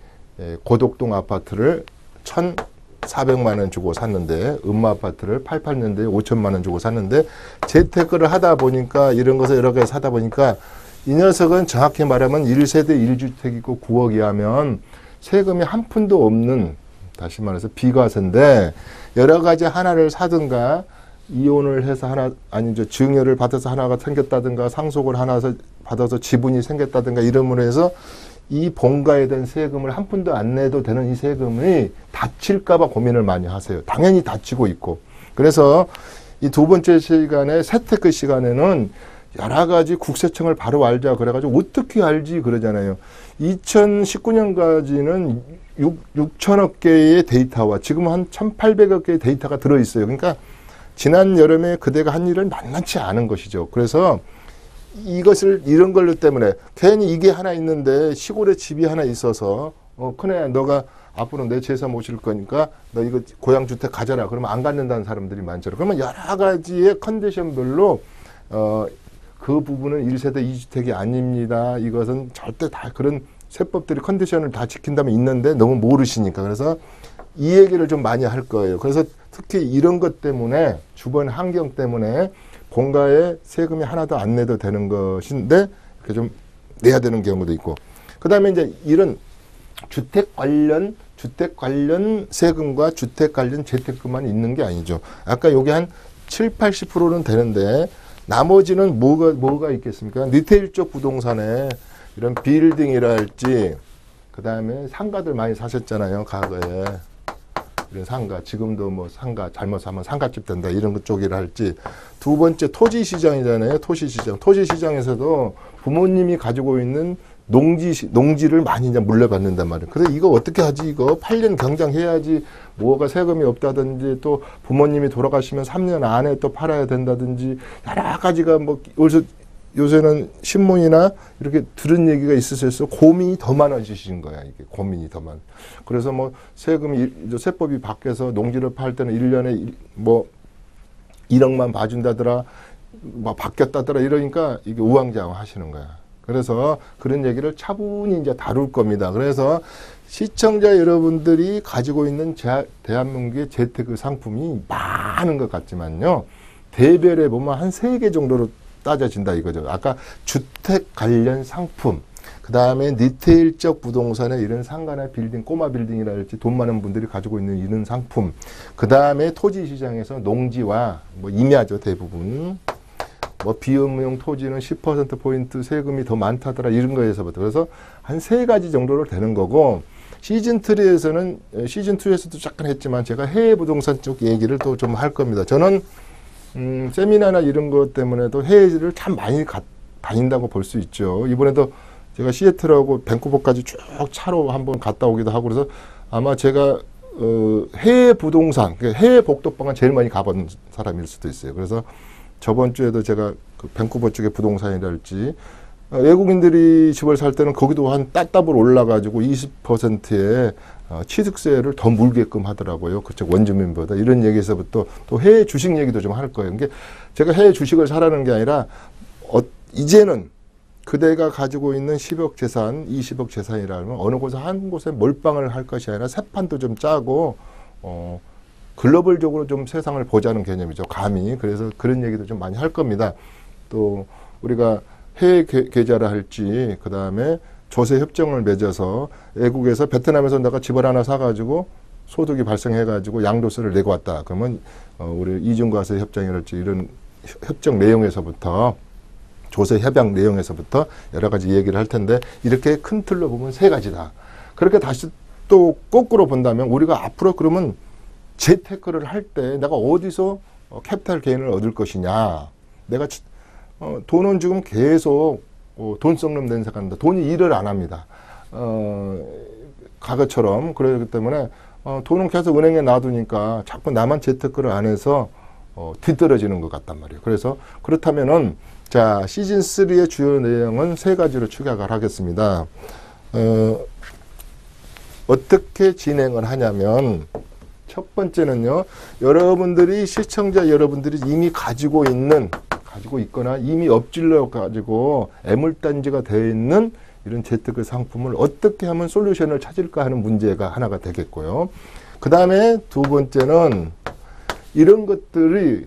고덕동 아파트를 1,400만 원 주고 샀는데 음마 아파트를 88년도에 5천만 원 주고 샀는데 재테크를 하다 보니까 이런 것을 여러 개 사다 보니까 이 녀석은 정확히 말하면 1세대 1주택이고 9억이 하면 세금이 한 푼도 없는 다시 말해서 비과세인데 여러 가지 하나를 사든가 이혼을 해서 하나 아니 저 증여를 받아서 하나가 생겼다든가 상속을 하나 받아서 지분이 생겼다든가 이름으로 해서 이 본가에 대한 세금을 한 푼도 안 내도 되는 이 세금이 닫힐까봐 고민을 많이 하세요. 당연히 닫히고 있고. 그래서 이 두 번째 시간에 세테크 시간에는 여러 가지 국세청을 바로 알자 그래가지고 어떻게 알지 그러잖아요. 2019년까지는 6천억 개의 데이터와 지금 한 1,800억 개의 데이터가 들어있어요. 그러니까 지난 여름에 그대가 한 일은 만만치 않은 것이죠. 그래서 이것을 이런 걸로 때문에 괜히 이게 하나 있는데 시골에 집이 하나 있어서 큰애야 너가 앞으로 내 제사 모실 거니까 너 이거 고향 주택 가져라. 그러면 안 갖는다는 사람들이 많죠. 그러면 여러 가지의 컨디션별로 그 부분은 1세대 2주택이 아닙니다. 이것은 절대 다 그런 세법들이 컨디션을 다 지킨다면 있는데 너무 모르시니까. 그래서 이 얘기를 좀 많이 할 거예요. 그래서 특히 이런 것 때문에 주변 환경 때문에 본가에 세금이 하나도 안 내도 되는 것인데 이렇게 좀 내야 되는 경우도 있고. 그다음에 이제 이런 주택 관련 세금과 주택 관련 재테크만 있는 게 아니죠. 아까 여기 한 7, 80%는 되는데 나머지는 뭐가 있겠습니까? 리테일 쪽 부동산에 이런 빌딩이랄지 그다음에 상가들 많이 사셨잖아요. 과거에. 이런 상가, 지금도 뭐 상가 잘못 사면 상가집 된다 이런 것 쪽이라 할지. 두 번째 토지 시장이잖아요. 토지 시장에서도 부모님이 가지고 있는 농지를 많이 이제 물려받는단 말이에요. 그래서 이거 어떻게 하지? 이거 8년 경장해야지 뭐가 세금이 없다든지 또 부모님이 돌아가시면 3년 안에 또 팔아야 된다든지 여러 가지가 뭐 요새는 신문이나 이렇게 들은 얘기가 있으셔서 고민이 더 많아지신 거야. 이게 고민이 더 많아. 그래서 뭐 세법이 바뀌어서 농지를 팔 때는 1년에 뭐 1억만 봐준다더라, 뭐 바뀌었다더라 이러니까 이게 우왕좌왕 하시는 거야. 그래서 그런 얘기를 차분히 이제 다룰 겁니다. 그래서 시청자 여러분들이 가지고 있는 대한민국의 재테크 상품이 많은 것 같지만요. 대별에 보면 한 3개 정도로 따져진다 이거죠. 아까 주택 관련 상품, 그 다음에 리테일적 부동산에 이런 상가나 빌딩, 꼬마 빌딩이라 할지 돈 많은 분들이 가지고 있는 이런 상품, 그 다음에 토지 시장에서 농지와 뭐 임야죠 대부분. 뭐 비업용 토지는 10%포인트 세금이 더 많다더라 이런 거에서부터. 그래서 한 3가지 정도로 되는 거고, 시즌2에서도 잠깐 했지만 제가 해외 부동산 쪽 얘기를 또 좀 할 겁니다. 저는 세미나나 이런 것 때문에도 해외를 참 많이 다닌다고 볼 수 있죠. 이번에도 제가 시애틀하고 밴쿠버까지 쭉 차로 한번 갔다 오기도 하고 그래서 아마 제가 해외 부동산, 해외 복덕방은 제일 많이 가본 사람일 수도 있어요. 그래서 저번 주에도 제가 그 밴쿠버 쪽의 부동산이랄지 외국인들이 집을 살 때는 거기도 한 따따블 올라가지고 20%의 취득세를 더 물게끔 하더라고요. 그쪽 원주민보다. 이런 얘기에서부터 또 해외 주식 얘기도 좀 할 거예요. 그러니까 제가 해외 주식을 사라는 게 아니라 이제는 그대가 가지고 있는 10억 재산, 20억 재산이라면 어느 곳에 한 곳에 몰빵을 할 것이 아니라 새 판도 좀 짜고 글로벌적으로 좀 세상을 보자는 개념이죠. 감히. 그래서 그런 얘기도 좀 많이 할 겁니다. 또 우리가 해외 계좌라 할지 그 다음에 조세 협정을 맺어서 외국에서 베트남에서 내가 집을 하나 사가지고 소득이 발생해가지고 양도세를 내고 왔다. 그러면 우리 이중과세 협정이랄지 이런 협정 내용에서부터 조세 협약 내용에서부터 여러 가지 얘기를 할 텐데 이렇게 큰 틀로 보면 3가지다. 그렇게 다시 또 거꾸로 본다면 우리가 앞으로 그러면 재테크를 할 때 내가 어디서 캐피탈 게인을 얻을 것이냐. 내가 돈은 지금 계속 돈 썩는 냄새가 난다. 돈이 일을 안 합니다. 과거처럼. 그렇기 때문에 돈은 계속 은행에 놔두니까 자꾸 나만 재테크를 안 해서 뒤떨어지는 것 같단 말이에요. 그래서 그렇다면은 자 시즌3의 주요 내용은 3가지로 축약을 하겠습니다. 어떻게 진행을 하냐면 첫 번째는요. 시청자 여러분들이 이미 가지고 있거나 이미 엎질러 가지고 애물단지가 되어 있는 이런 재테크 상품을 어떻게 하면 솔루션을 찾을까 하는 문제가 하나가 되겠고요. 그 다음에 두 번째는 이런 것들이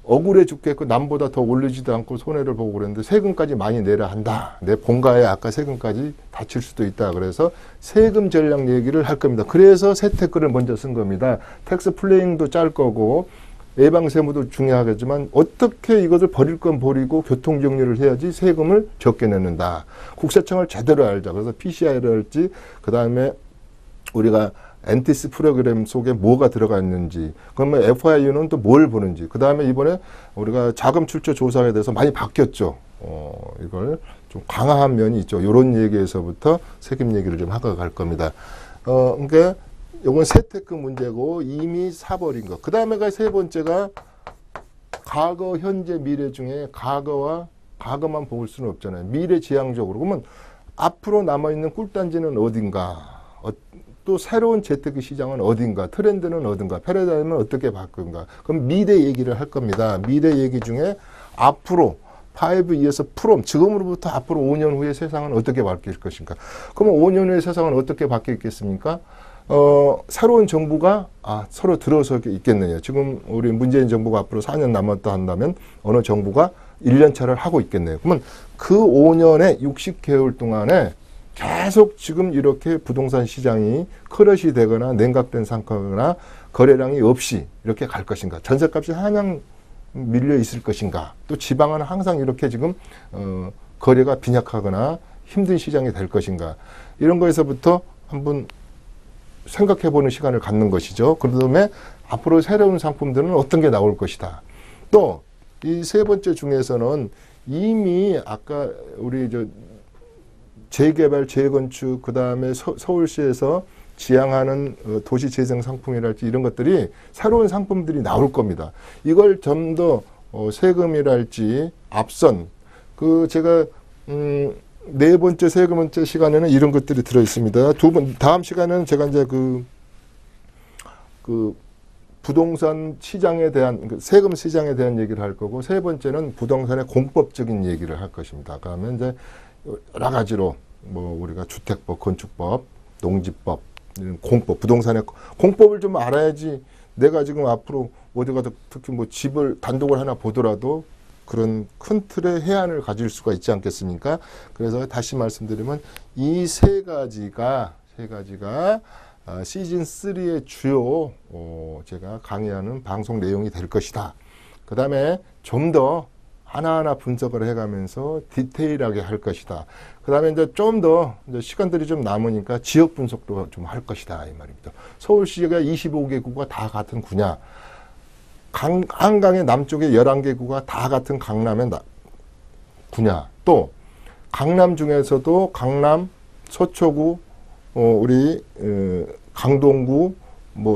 억울해 죽겠고 남보다 더 올리지도 않고 손해를 보고 그랬는데 세금까지 많이 내라 한다. 내 본가에 아까 세금까지 다칠 수도 있다. 그래서 세금 전략 얘기를 할 겁니다. 그래서 세테크를 먼저 쓴 겁니다. 텍스 플레잉도 짤 거고 예방세무도 중요하겠지만 어떻게 이것을 버릴 건 버리고 교통정리를 해야지 세금을 적게 내는다. 국세청을 제대로 알자. 그래서 PCI를 할지 그 다음에 우리가 엔티스 프로그램 속에 뭐가 들어가 있는지, 그러면 FIU는 또 뭘 보는지, 그 다음에 이번에 우리가 자금 출처 조사에 대해서 많이 바뀌었죠. 이걸 좀 강화한 면이 있죠. 이런 얘기에서부터 세금 얘기를 좀 하고 갈 겁니다. 그러니까 이건 세테크 문제고 이미 사버린 거. 그 다음에가 세 번째가 과거, 현재, 미래 중에 과거만 볼 수는 없잖아요. 미래지향적으로. 그러면 앞으로 남아있는 꿀단지는 어딘가? 또 새로운 재테크 시장은 어딘가? 트렌드는 어딘가? 패러다임은 어떻게 바꾼가? 그럼 미래 얘기를 할 겁니다. 미래 얘기 중에 앞으로 5years from, 지금으로부터 앞으로 5년 후의 세상은 어떻게 바뀔 것인가? 그러면 5년 후의 세상은 어떻게 바뀌겠습니까? 새로운 정부가 서로 들어서 있겠느냐. 지금 우리 문재인 정부가 앞으로 4년 남았다 한다면 어느 정부가 1년 차를 하고 있겠네요. 그러면 그 5년에 60개월 동안에 계속 지금 이렇게 부동산 시장이 크러시 되거나 냉각된 상태거나 거래량이 없이 이렇게 갈 것인가. 전세값이 한양 밀려 있을 것인가. 또 지방은 항상 이렇게 지금 거래가 빈약하거나 힘든 시장이 될 것인가. 이런 거에서부터 한번 생각해보는 시간을 갖는 것이죠. 그다음에 앞으로 새로운 상품들은 어떤 게 나올 것이다. 또 이 세 번째 중에서는 이미 아까 우리 재개발, 재건축, 그다음에 서울시에서 지향하는 도시재생 상품이랄지 이런 것들이 새로운 상품들이 나올 겁니다. 이걸 좀 더 세금이랄지 앞선 제가 네 번째, 세 번째 시간에는 이런 것들이 들어 있습니다. 다음 시간에는 제가 이제 부동산 시장에 대한, 세금 시장에 대한 얘기를 할 거고, 세 번째는 부동산의 공법적인 얘기를 할 것입니다. 그러면 이제 여러 가지로 우리가 주택법, 건축법, 농지법, 공법, 부동산의 공법을 좀 알아야지 내가 지금 앞으로 어디 가서 특히 집을 단독을 하나 보더라도 그런 큰 틀의 해안을 가질 수가 있지 않겠습니까? 그래서 다시 말씀드리면 이 세 가지가 시즌 3의 주요 제가 강의하는 방송 내용이 될 것이다. 그 다음에 좀 더 하나하나 분석을 해가면서 디테일하게 할 것이다. 그 다음에 이제 좀 더 시간들이 좀 남으니까 지역 분석도 좀 할 것이다. 이 말입니다. 서울시가 25개 구가 다 같은 구냐. 한강의 남쪽에 11개 구가 다 같은 강남의 구냐. 또 강남 중에서도 강남, 서초구, 우리 강동구,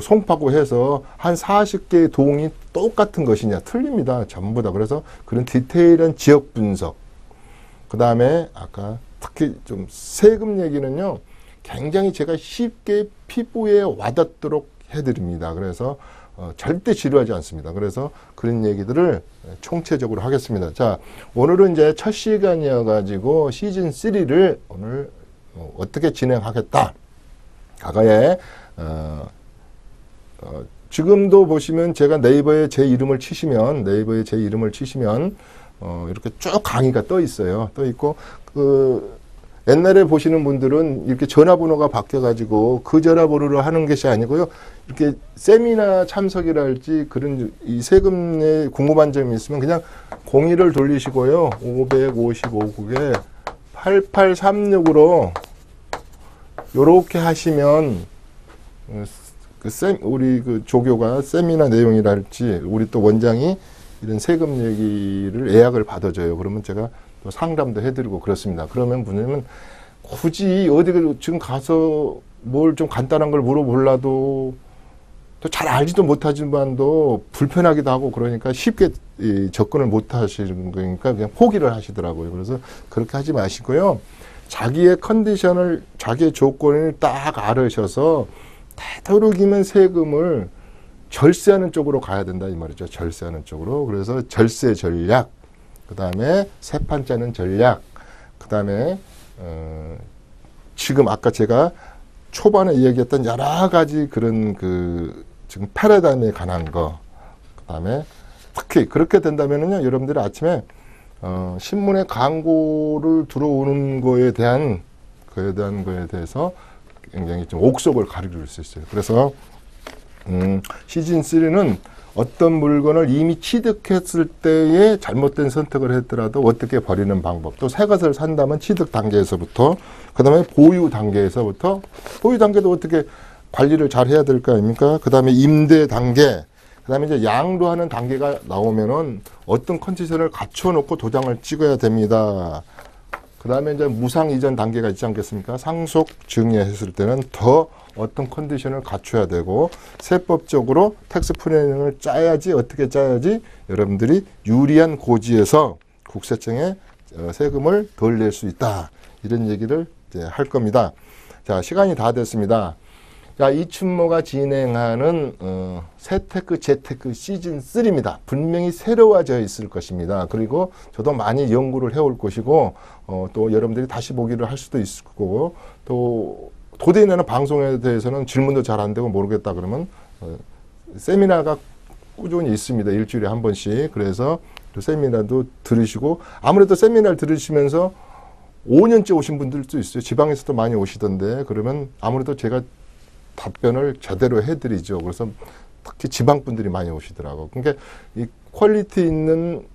송파구 해서 한 40개의 동이 똑같은 것이냐. 틀립니다. 전부 다. 그래서 그런 디테일한 지역 분석. 그 다음에 아까 특히 좀 세금 얘기는요. 굉장히 제가 쉽게 피부에 와닿도록 해드립니다. 그래서 절대 지루하지 않습니다. 그래서 그런 얘기들을 총체적으로 하겠습니다. 자, 오늘은 이제 첫 시간이어가지고 시즌 3를 오늘 어떻게 진행하겠다. 과거에 지금도 보시면 제가 네이버에 제 이름을 치시면 이렇게 쭉 강의가 떠 있어요. 떠 있고 옛날에 보시는 분들은 이렇게 전화번호가 바뀌어가지고 그 전화번호로 하는 것이 아니고요. 이렇게 세미나 참석이랄지 그런 이 세금에 궁금한 점이 있으면 그냥 02를 돌리시고요. 555국에 8836으로 요렇게 하시면 우리 조교가 세미나 내용이랄지 우리 또 원장이 이런 세금 얘기를 예약을 받아줘요. 그러면 제가 또 상담도 해드리고 그렇습니다. 그러면 뭐냐면 굳이 어디 지금 가서 뭘 좀 간단한 걸 물어보려도 또 잘 알지도 못하지만도 불편하기도 하고 그러니까 쉽게 접근을 못 하시는 거니까 그냥 포기를 하시더라고요. 그래서 그렇게 하지 마시고요. 자기의 컨디션을, 자기의 조건을 딱 알으셔서 되도록이면 세금을 절세하는 쪽으로 가야 된다 이 말이죠. 절세하는 쪽으로. 그래서 절세 전략, 그 다음에 세판 짜는 전략, 그 다음에 지금 아까 제가 초반에 얘기했던 여러 가지 그런 지금 패러다임에 관한 거, 그 다음에 특히 그렇게 된다면은요, 여러분들이 아침에 신문에 광고를 들어오는 거에 대해서 굉장히 좀 옥석을 가리킬 수 있어요. 그래서 시즌 3는 어떤 물건을 이미 취득했을 때에 잘못된 선택을 했더라도 어떻게 버리는 방법, 또 새 것을 산다면 취득 단계에서부터, 그 다음에 보유 단계에서부터, 보유 단계도 어떻게 관리를 잘 해야 될 거 아닙니까? 그 다음에 임대 단계, 그 다음에 이제 양도하는 단계가 나오면은 어떤 컨디션을 갖춰놓고 도장을 찍어야 됩니다. 그 다음에 이제 무상 이전 단계가 있지 않겠습니까? 상속 증여했을 때는 더 어떤 컨디션을 갖춰야 되고 세법적으로 텍스 플래닝을 짜야지 어떻게 짜야지 여러분들이 유리한 고지에서 국세청에 세금을 덜 낼 수 있다. 이런 얘기를 이제 할 겁니다. 자, 시간이 다 됐습니다. 자, 이춘모가 진행하는 세테크 재테크 시즌 3입니다. 분명히 새로워져 있을 것입니다. 그리고 저도 많이 연구를 해올 것이고 또 여러분들이 다시 보기를 할 수도 있을 거고 또 도대히 내는 방송에 대해서는 질문도 잘 안 되고 모르겠다 그러면 세미나가 꾸준히 있습니다. 일주일에 한 번씩. 그래서 또 세미나도 들으시고 아무래도 세미나를 들으시면서 5년째 오신 분들도 있어요. 지방에서도 많이 오시던데 그러면 아무래도 제가 답변을 제대로 해드리죠. 그래서 특히 지방 분들이 많이 오시더라고. 그러니까 이 퀄리티 있는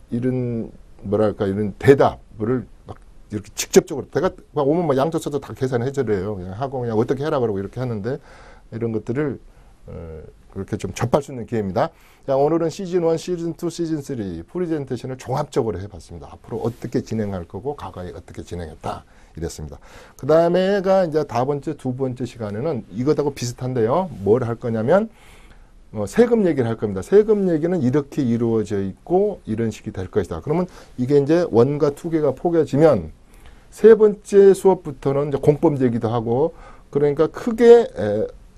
이런 뭐랄까 이런 대답을 막 이렇게 직접적으로 내가 오면 막 양조 써서 다 계산해줘요. 그냥 하고 그냥 어떻게 해라 그러고 이렇게 하는데 이런 것들을 그렇게 좀 접할 수 있는 기회입니다. 자, 오늘은 시즌 1, 시즌 2, 시즌 3 프레젠테이션을 종합적으로 해봤습니다. 앞으로 어떻게 진행할 거고 과거에 어떻게 진행했다 이랬습니다. 그 다음에가 이제 두 번째 시간에는 이것하고 비슷한데요. 뭘 할 거냐면 세금 얘기를 할 겁니다. 세금 얘기는 이렇게 이루어져 있고 이런 식이 될 것이다. 그러면 이게 이제 1과 2개가 포개지면 세 번째 수업부터는 이제 공법 얘기도 하고 그러니까 크게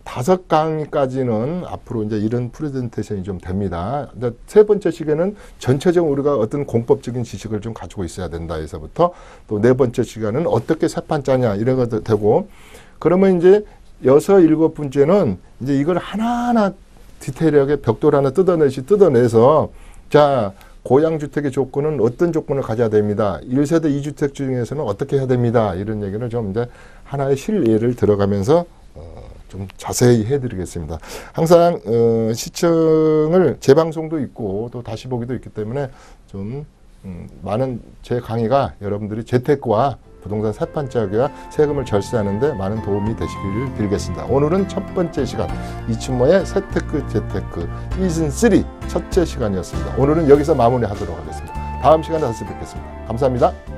5강의까지는 앞으로 이제 이런 프레젠테이션이 좀 됩니다. 세 번째 시간은 전체적으로 우리가 어떤 공법적인 지식을 좀 가지고 있어야 된다 해서부터 또 네 번째 시간은 어떻게 세판 짜냐 이런 것도 되고 그러면 이제 6, 7번째는 이제 이걸 하나하나 디테일하게 벽돌 하나 뜯어내서 자, 고양주택의 조건은 어떤 조건을 가져야 됩니다. 1세대 2주택 중에서는 어떻게 해야 됩니다. 이런 얘기를 좀 이제 하나의 실예를 들어가면서 좀 자세히 해드리겠습니다. 항상 시청을 재방송도 있고 또 다시 보기도 있기 때문에 좀 많은 제 강의가 여러분들이 재테크와 부동산 세판 짜기와 세금을 절세하는 데 많은 도움이 되시기를 빌겠습니다. 오늘은 첫 번째 시간 이춘모의 세테크 재테크 시즌 3 첫째 시간이었습니다. 오늘은 여기서 마무리하도록 하겠습니다. 다음 시간에 다시 뵙겠습니다. 감사합니다.